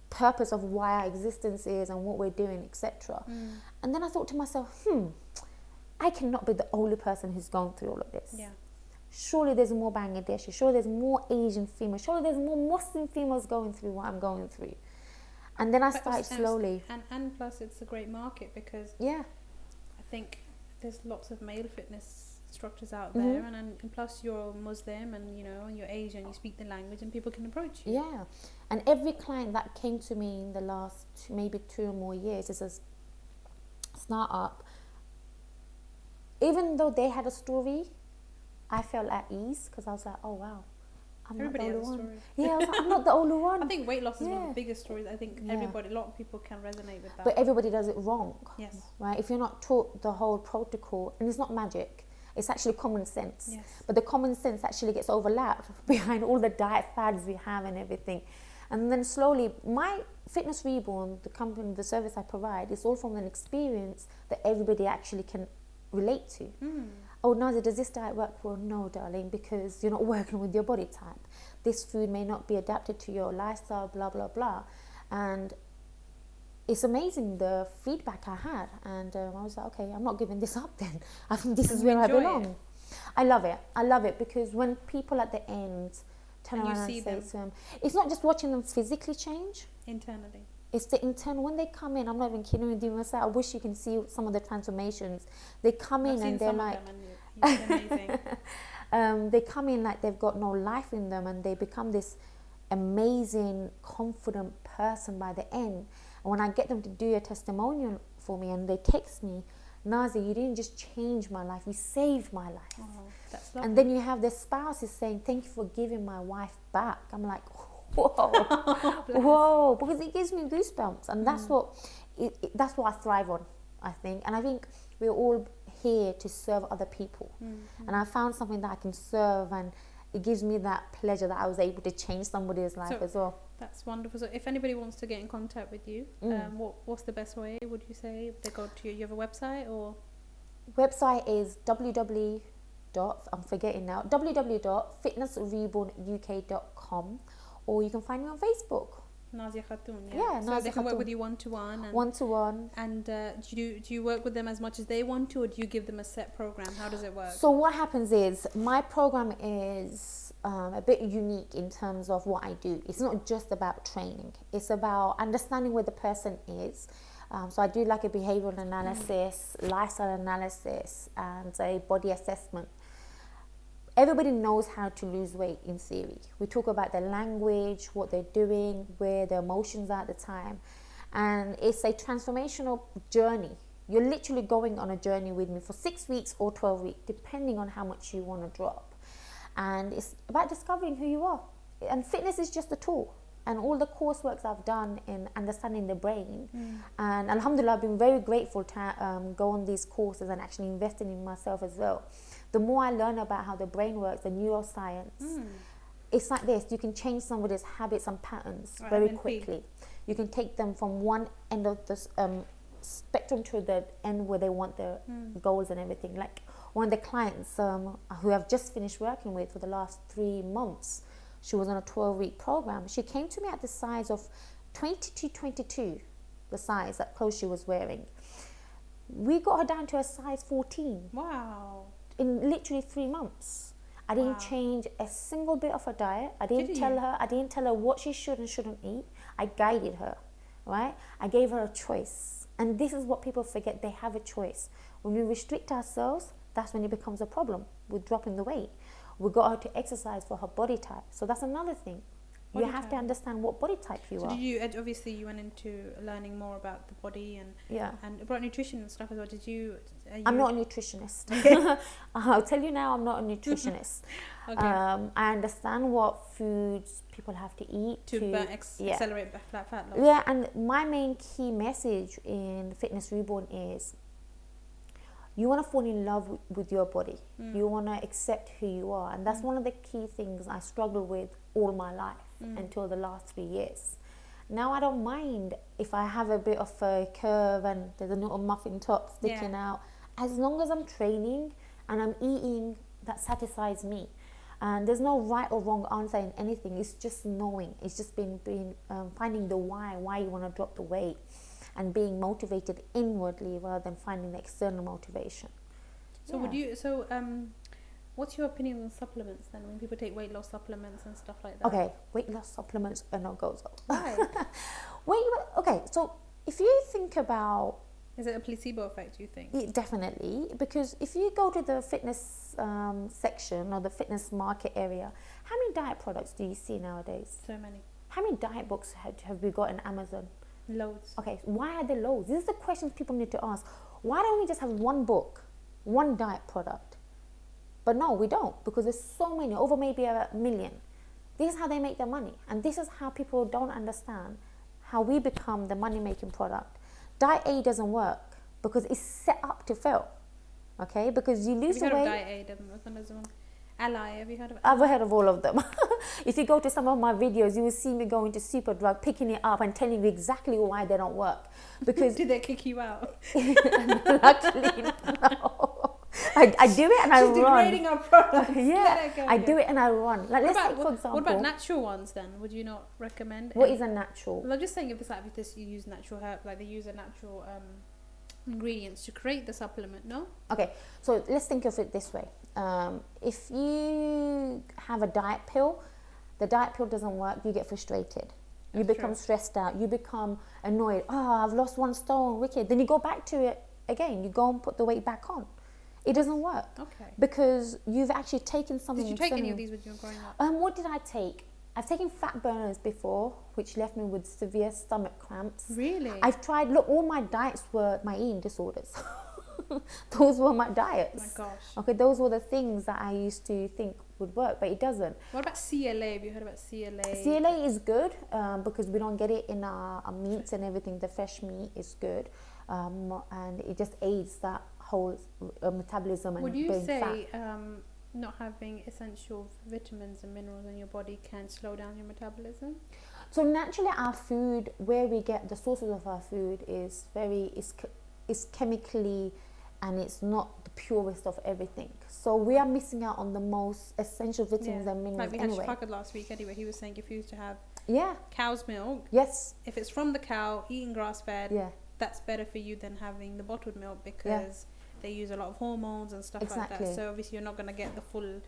purpose of why our existence is and what we're doing, etc. And then I thought to myself, I cannot be the only person who's gone through all of this. Yeah. Surely there's more Bangladeshi, surely there's more Asian females, surely there's more Muslim females going through what I'm going through. And then I started slowly. And plus it's a great market because Yeah. I think there's lots of male fitness instructors out there, and plus you're Muslim and you're Asian, you speak the language, and people can approach you. Yeah. And every client that came to me in the last maybe 2 or more years is a start-up. Even though they had a story, I felt at ease because I was like, oh wow, I'm Everybody not the has only a one. story. Yeah, I was like, I'm not the only one. I think weight loss is one of Yeah. the biggest stories. I think Yeah. a lot of people can resonate with that. But everybody does it wrong. Yes. Right? If you're not taught the whole protocol, and it's not magic, it's actually common sense. Yes. But the common sense actually gets overlapped behind all the diet fads we have and everything. And then slowly, my Fitness Reborn, the company, the service I provide, is all from an experience that everybody actually can relate to. Oh, Nazia, does this diet work? Well, no, darling, because you're not working with your body type. This food may not be adapted to your lifestyle, blah, blah, blah. And it's amazing the feedback I had. And I was like, okay, I'm not giving this up then. I think this And is you where I enjoy belong. it? I love it. I love it because when people at the end turn And you around see and say them. to them, it's not just watching them physically change. Internally. It's the internal. When they come in, I'm not even kidding with you. I wish you can see some of the transformations. They come in I've seen and they're some like, of them and you're amazing. they come in like they've got no life in them, and they become this amazing, confident person by the end. And when I get them to do a testimonial for me, and they text me, Nazia, you didn't just change my life, you saved my life. Oh, that's lovely. And then you have their spouses saying, thank you for giving my wife back. I'm like, whoa, whoa, because it gives me goosebumps, and that's that's what I thrive on, I think. And I think we're all here to serve other people, and I found something that I can serve, and it gives me that pleasure that I was able to change somebody's life as well. That's wonderful. So if anybody wants to get in contact with you, what's the best way, would you say? They go to you have a website or? Website is www.fitnessrebornuk.com, or you can find me on Facebook. Nazia Khatun, Yeah, so Nazia they can work Khatun. with you one-to-one. And, One-to-one. And do you work with them as much as they want to, or do you give them a set program? How does it work? So what happens is my program is a bit unique in terms of what I do. It's not just about training. It's about understanding where the person is. So I do like a behavioral analysis, lifestyle analysis, and a body assessment. Everybody knows how to lose weight in theory. We talk about their language, what they're doing, where their emotions are at the time. And it's a transformational journey. You're literally going on a journey with me for 6 weeks or 12 weeks, depending on how much you want to drop. And it's about discovering who you are. And fitness is just a tool. And all the coursework I've done in understanding the brain, and alhamdulillah, I've been very grateful to go on these courses and actually investing in myself as well. The more I learn about how the brain works, the neuroscience, it's like this: you can change somebody's habits and patterns very quickly. You can take them from one end of the spectrum to the end where they want their goals and everything. Like one of the clients who I've just finished working with for the last 3 months, she was on a 12-week program. She came to me at the size of 22, the size, that clothes she was wearing. We got her down to a size 14. Wow. In literally 3 months. I didn't change a single bit of her diet. I didn't tell her what she should and shouldn't eat. I guided her, right? I gave her a choice. And this is what people forget: they have a choice. When we restrict ourselves, that's when it becomes a problem with dropping the weight. We got her to exercise for her body type. So that's another thing. You have to understand what body type you so are. did you, obviously you went into learning more about the body and about nutrition and stuff as well. I'm not a nutritionist. I'll tell you now, I'm not a nutritionist. Okay. I understand what foods people have to eat to accelerate fat loss. Yeah, and my main key message in Fitness Reborn is you want to fall in love with your body. You want to accept who you are, and that's one of the key things I struggled with all my life until the last 3 years. Now I don't mind if I have a bit of a curve and there's a little muffin top sticking out, as long as I'm training and I'm eating that satisfies me. And there's no right or wrong answer in anything. It's just knowing. It's just finding the why you want to drop the weight, and being motivated inwardly rather than finding the external motivation. So what's your opinion on supplements then, when people take weight loss supplements and stuff like that? Okay, weight loss supplements are no go. Why? Okay, so if you think about... Is it a placebo effect, you think? Yeah, definitely, because if you go to the fitness section or the fitness market area, how many diet products do you see nowadays? So many. How many diet books have we got in Amazon? Loads. Okay, why are there loads? This is the question people need to ask. Why don't we just have one book, one diet product? But no, we don't, because there's so many, over maybe 1 million. This is how they make their money, and this is how people don't understand how we become the money-making product. Diet A doesn't work because it's set up to fail. Okay, because you lose the weight. Have you heard of Diet A? Ally, have you heard of it? I've heard of all of them. If you go to some of my videos, you will see me going to Superdrug, picking it up and telling you exactly why they don't work. Because did they kick you out? Luckily, no. I do it and I run. She's degrading our product. Yeah, I do it and I run. Like, let's take, for example, what about natural ones then? Would you not recommend? What is a natural? Well, I'm just saying, if you use natural herb, like they use a natural ingredients to create the supplement, no? Okay, so let's think of it this way. If you have a diet pill, the diet pill doesn't work, you get frustrated. You become stressed out. You become annoyed. Oh, I've lost 1 stone, wicked. Then you go back to it again. You go and put the weight back on. It doesn't work. Okay. Because you've actually taken something. Did you take any of these when you were growing up? What did I take? I've taken fat burners before, which left me with severe stomach cramps. Really? I've tried, look, all my diets were my eating disorders. Those were my diets. Oh my gosh. Okay, those were the things that I used to think would work, but it doesn't. What about CLA? Have you heard about CLA? CLA is good because we don't get it in our meats and everything. The fresh meat is good, and it just aids that whole metabolism and would you say fat. Not having essential vitamins and minerals in your body can slow down your metabolism? So naturally, our food, where we get the sources of our food, is chemically, and it's not the purest of everything. So we are missing out on the most essential vitamins and minerals. Like we anyway. had Shafaqat last week anyway. He was saying if you used to have cow's milk, if it's from the cow, eating grass fed, that's better for you than having the bottled milk, because they use a lot of hormones and stuff like that. So obviously you're not going to get the full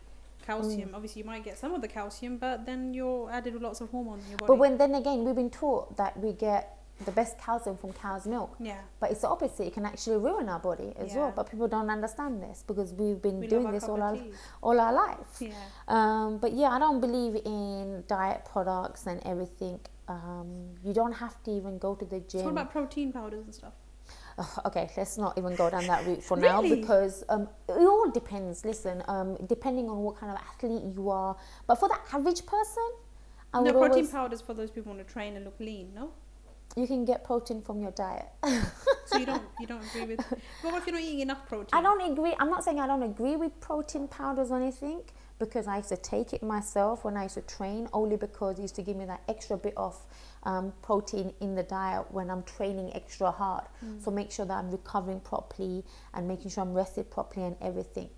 calcium. Obviously you might get some of the calcium, but then you're added with lots of hormones in your body. But then again, we've been taught that we get the best calcium from cow's milk. Yeah. But it's the opposite. It can actually ruin our body as well. But people don't understand this because we've been doing this all our life. Yeah. But yeah, I don't believe in diet products and everything. You don't have to even go to the gym. So what about protein powders and stuff? Okay, let's not even go down that route for now, because it all depends. Listen, depending on what kind of athlete you are, but for the average person, protein powders for those people who want to train and look lean. No, you can get protein from your diet. So you don't agree with? Well, what if you're not eating enough protein? I don't agree. I'm not saying I don't agree with protein powders or anything, because I used to take it myself when I used to train, only because it used to give me that extra bit of protein in the diet when I'm training extra hard. So make sure that I'm recovering properly and making sure I'm rested properly and everything.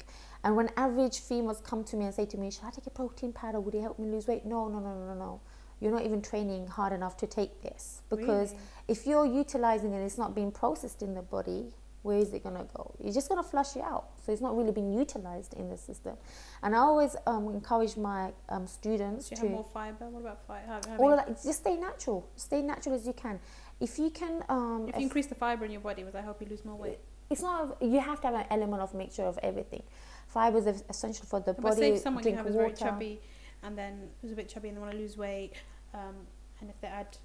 And when average females come to me and say to me, should I take a protein powder? Would it help me lose weight? No. You're not even training hard enough to take this, because if you're utilizing it and it's not being processed in the body, where is it going to go? You're just going to flush it out. So it's not really being utilized in the system. And I always encourage my students to have more fiber. What about fiber? All of that. Just stay natural. Stay natural as you can. If you can, if you increase the fiber in your body, will that help you lose more weight? It's not. You have to have an element of mixture of everything. Fiber is essential for the body. But say if someone you have is very chubby, and then who's a bit chubby and they want to lose weight, and if they add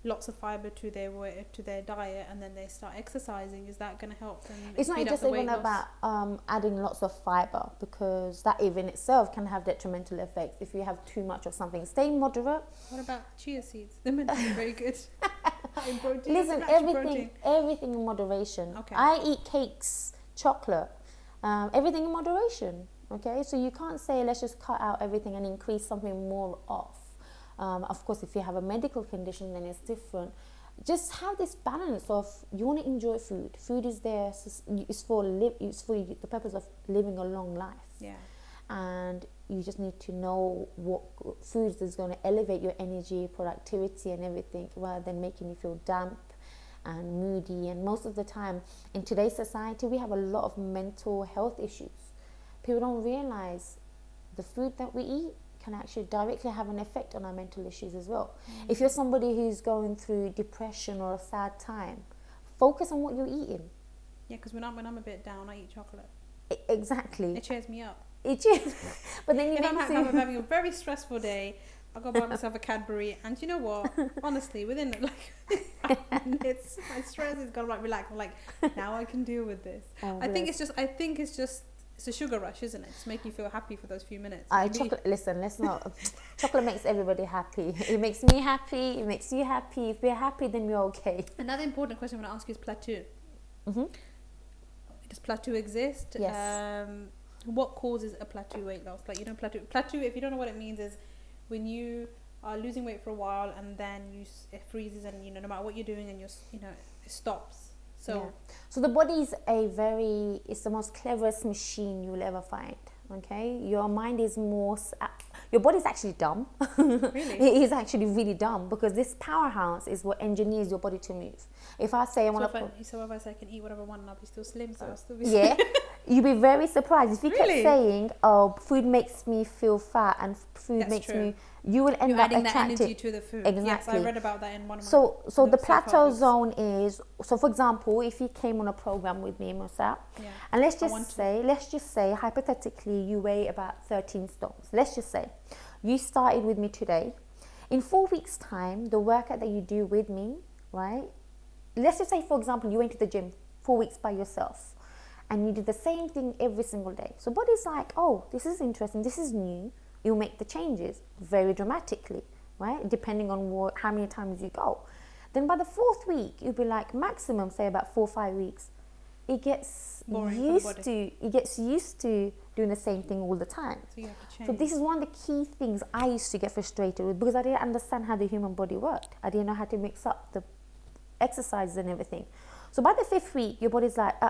lots of fiber to their diet, and then they start exercising, is that going to help them? It's not just even about adding lots of fiber, because that even itself can have detrimental effects if you have too much of something. Stay moderate. What about chia seeds? They're meant to be very good in protein. Listen, everything in moderation. Okay. I eat cakes, chocolate, everything in moderation. Okay, so you can't say let's just cut out everything and increase something more off. Of course, if you have a medical condition, then it's different. Just have this balance of, you want to enjoy food. Food is there. It's for the purpose of living a long life. Yeah. And you just need to know what foods is going to elevate your energy, productivity, and everything, rather than making you feel damp and moody. And most of the time in today's society, we have a lot of mental health issues. People don't realize the food that we eat can actually directly have an effect on our mental issues as well. If you're somebody who's going through depression or a sad time, focus on what you're eating. Yeah, because when I'm a bit down, I eat chocolate. Exactly. It cheers me up. But then if I'm having a very stressful day, I'll go buy myself a Cadbury, and you know what? Honestly, within minutes, my stress is gonna relax. I'm like, now I can deal with this. I think it's just it's a sugar rush, isn't it? Just make you feel happy for those few minutes. Chocolate. Listen, let's not. Chocolate makes everybody happy. It makes me happy. It makes you happy. If we're happy, then we're okay. Another important question I want to ask you is plateau. Mm-hmm. Does plateau exist? Yes. What causes a plateau weight loss? Plateau. Plateau, if you don't know what it means, is when you are losing weight for a while and then it freezes, and no matter what you're doing, and it stops. So the body is it's the most cleverest machine you'll ever find. Okay, your mind is your body's actually dumb. Really? It is actually really dumb, because this powerhouse is what engineers your body to move. If I say if I say I can eat whatever I want and I'll be still slim, so I'll still be yeah. You'd be very surprised if you kept saying, "Oh, food makes me feel fat," and food makes me. You will end up adding that attracting energy to the food. Exactly. Yes, I read about that in one of my. So the plateau zone is. So for example, if you came on a program with me, Musart, and let's just say hypothetically you weigh about 13 stones. Let's just say you started with me today. In 4 weeks' time, the workout that you do with me, right? Let's just say, for example, you went to the gym 4 weeks by yourself, and you did the same thing every single day. So body's like, oh, this is interesting, this is new. You'll make the changes very dramatically, right? Depending on how many times you go. Then by the 4th week, you'll be like, maximum, say about 4 or 5 weeks, it gets used to doing the same thing all the time. So you have to change. So this is one of the key things I used to get frustrated with, because I didn't understand how the human body worked. I didn't know how to mix up the exercises and everything. So by the 5th week, your body's like,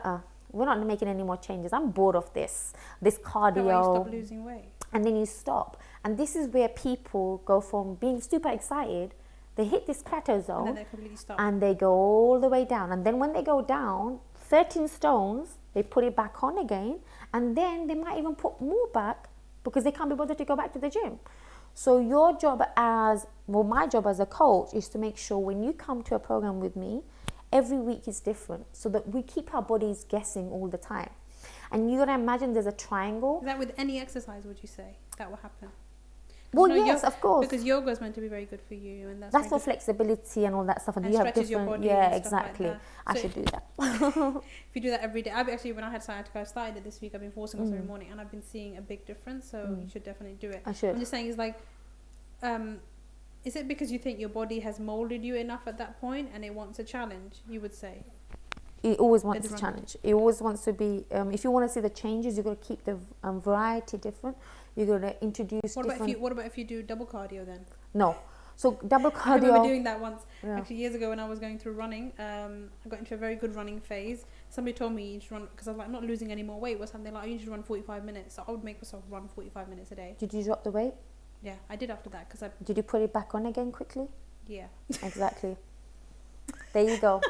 we're not making any more changes. I'm bored of this cardio. That's why you stop losing weight. And then you stop. And this is where people go from being super excited, they hit this plateau zone, and then they completely stop. And they go all the way down. And then when they go down 13 stones, they put it back on again, and then they might even put more back because they can't be bothered to go back to the gym. So my job as a coach is to make sure when you come to a program with me, every week is different, so that we keep our bodies guessing all the time. And you gotta imagine there's a triangle. Is that with any exercise, would you say that will happen? Well, yes, of course. Because yoga is meant to be very good for you, and that's for flexibility and all that stuff. And you have stretches your body. Yeah, exactly. Like I should do that. If you do that every day, when I had sciatica, I started it this week. I've been forcing myself every morning, and I've been seeing a big difference. So you should definitely do it. I should. I'm just saying, is it because you think your body has molded you enough at that point, and it wants a challenge? You would say. It always wants a challenge. It always wants to be. If you want to see the changes, you've got to keep the variety different. You're going to introduce. What about if you do double cardio then? No. So double cardio. I remember doing that once. Yeah. Actually, years ago when I was going through running, I got into a very good running phase. Somebody told me you should run, because I was like, I'm not losing any more weight. Was something like, you should run 45 minutes. So I would make myself run 45 minutes a day. Did you drop the weight? Yeah, I did after that Did you put it back on again quickly? Yeah. Exactly. There you go.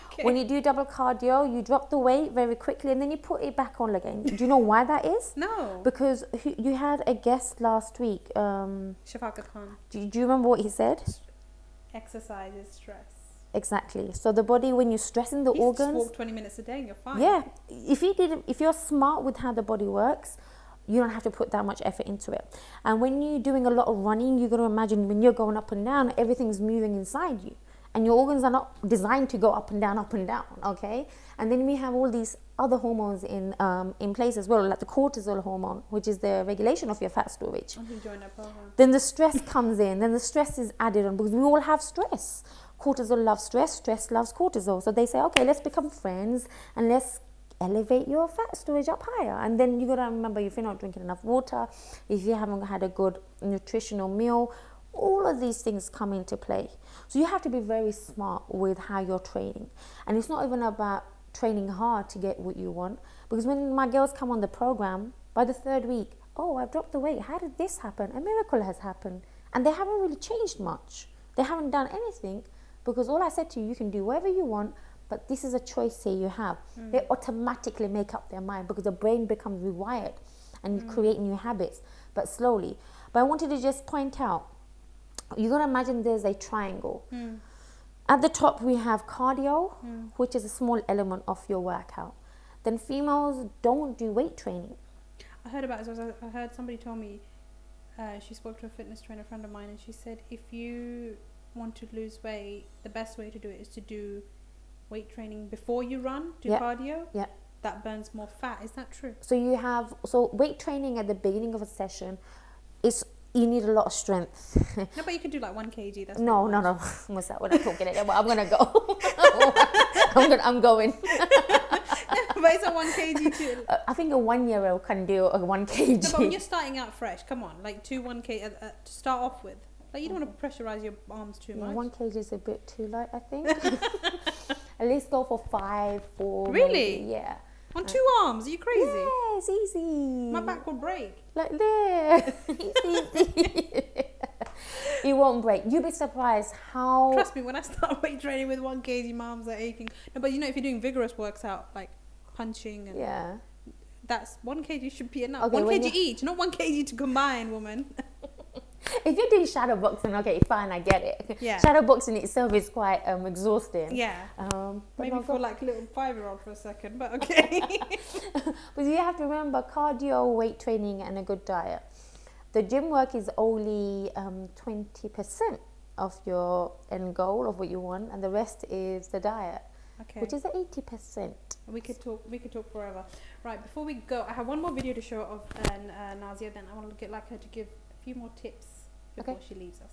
Okay. When you do double cardio, you drop the weight very quickly and then you put it back on again. Do you know why that is? No. Because you had a guest last week. Shafaqat Khan. Do you remember what he said? Exercise is stress. Exactly. So the body, when you're stressing the organs, just walk 20 minutes a day and you're fine. Yeah. If you're smart with how the body works, you don't have to put that much effort into it. And when you're doing a lot of running, you're going to imagine when you're going up and down, everything's moving inside you. And your organs are not designed to go up and down, okay? And then we have all these other hormones in place as well, like the cortisol hormone, which is the regulation of your fat storage. I'm enjoying that program. Then the stress comes in, then the stress is added on, because we all have stress. Cortisol loves stress, stress loves cortisol. So they say, okay, let's become friends and let's elevate your fat storage up higher. And then you got to remember, if you're not drinking enough water, if you haven't had a good nutritional meal, all of these things come into play. So you have to be very smart with how you're training. And it's not even about training hard to get what you want, because when my girls come on the program, by the 3rd week, oh, I've dropped the weight. How did this happen? A miracle has happened. And they haven't really changed much. They haven't done anything, because all I said to you, you can do whatever you want, but this is a choice here you have. They automatically make up their mind, because the brain becomes rewired and you create new habits, but slowly. But I wanted to just point out, you're going to imagine there's a triangle. At the top, we have cardio, which is a small element of your workout. Then females don't do weight training. I heard about it. I heard somebody tell me, she spoke to a fitness trainer friend of mine, and she said, if you want to lose weight, the best way to do it is to do weight training before you run, cardio. Yeah. That burns more fat. Is that true? So weight training at the beginning of a session is, you need a lot of strength. No, but you could do like 1 kg. That's No. Musart, we're not talking it. I'm gonna go. I'm going. But it's a 1 kg too. I think a 1-year-old can do a 1 kg. No, but when you're starting out fresh, come on, like 1 kg to start off with. Like, you don't want to pressurize your arms too much. 1 kg is a bit too light, I think. At least go for 5, 4. Really? Maybe. Yeah. On 2 arms? Are you crazy? Yeah, it's easy. My back will break. Like there. It's easy. It won't break. You'll be surprised how... Trust me, when I start weight training with 1 kg, my arms are aching. No, but you know, if you're doing vigorous works out, like punching and that's 1 kg should be enough. Okay, 1 kg each, not 1 kg to combine, woman. If you're doing shadow boxing, okay, fine, I get it. Yeah. Shadow boxing itself is quite exhausting. Yeah. Maybe for like a little 5-year-old for a second, but okay. But you have to remember, cardio, weight training, and a good diet. The gym work is only 20% of your end goal of what you want, and the rest is the diet, which is the 80%. We could talk forever. Right, before we go, I have one more video to show of Nazia. Then I want to get like her to give a few more tips before she leaves us.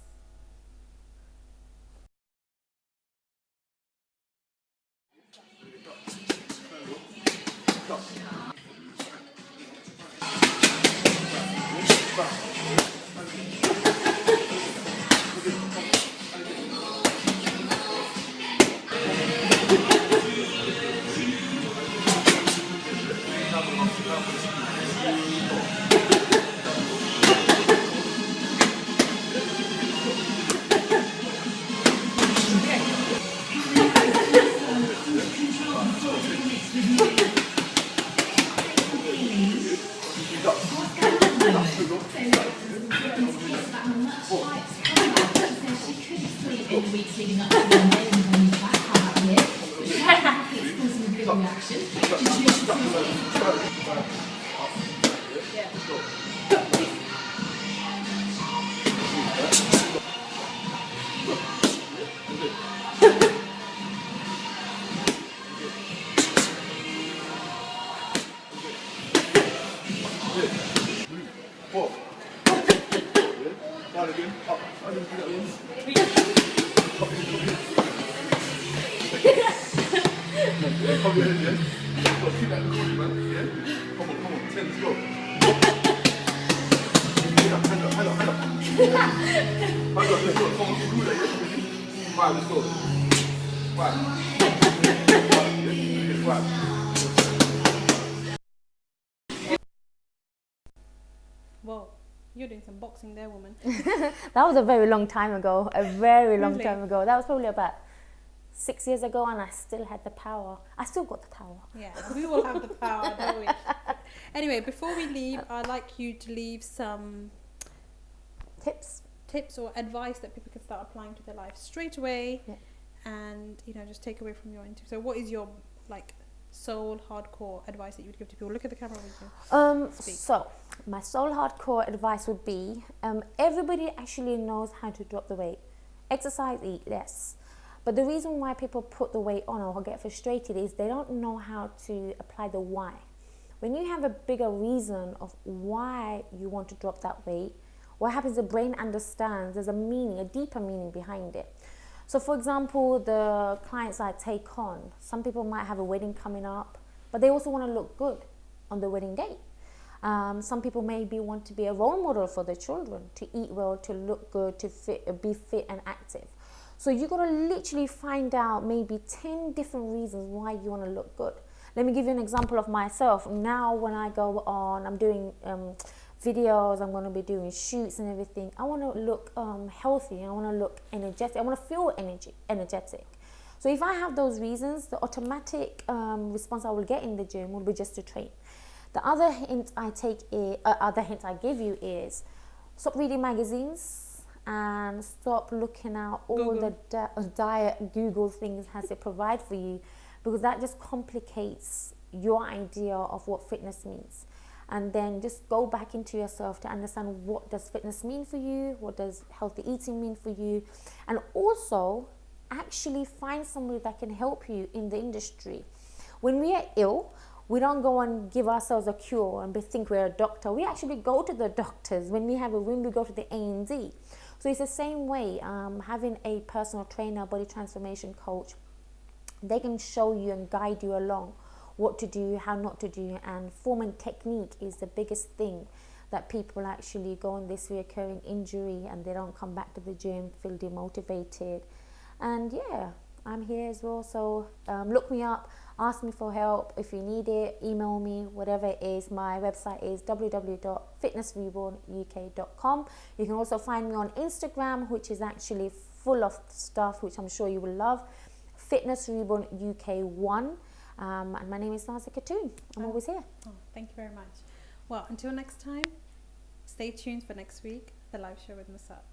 Whoa, you're doing some boxing there, woman. That was a very long time ago. A very long time ago. That was probably about 6 years ago, and I still had the power. I still got the power. Yeah, we all have the power, don't we? Anyway, before we leave, I'd like you to leave some tips or advice that people can start applying to their life straight away, and just take away from your interview. So, what is your like soul hardcore advice that you would give to people? Look at the camera with you. So My sole hardcore advice would be everybody actually knows how to drop the weight. Exercise, eat less. But the reason why people put the weight on or get frustrated is they don't know how to apply the why. When you have a bigger reason of why you want to drop that weight, what happens, the brain understands there's a meaning, a deeper meaning behind it. So for example, the clients I take on, some people might have a wedding coming up, but they also want to look good on the wedding day. Some people maybe want to be a role model for their children, to eat well, to look good, to be fit and active. So you got to literally find out maybe 10 different reasons why you want to look good. Let me give you an example of myself. Now when I go on, I'm doing videos, I'm going to be doing shoots and everything. I want to look healthy. I want to look energetic. I want to feel energetic. So if I have those reasons, the automatic response I will get in the gym will be just to train. The other hint I give you is stop reading magazines and stop looking at all the diet Google things has it provide for you, because that just complicates your idea of what fitness means. And then just go back into yourself to understand, what does fitness mean for you? What does healthy eating mean for you? And also actually find somebody that can help you in the industry. When we are ill, we don't go and give ourselves a cure and think we're a doctor. We actually go to the doctors. When we have a wound, we go to the A&D. So it's the same way, having a personal trainer, body transformation coach, they can show you and guide you along what to do, how not to do, and form and technique is the biggest thing that people actually go on this recurring injury and they don't come back to the gym, feel demotivated. And yeah, I'm here as well, so look me up, ask me for help if you need it, email me, whatever it is. My website is www.fitnessrebornuk.com. You can also find me on Instagram, which is actually full of stuff which I'm sure you will love, Fitness Reborn UK 1. And my name is Nazia Khatun. I'm always here. Oh, thank you very much. Well, until next time, stay tuned for next week, the live show with Musart.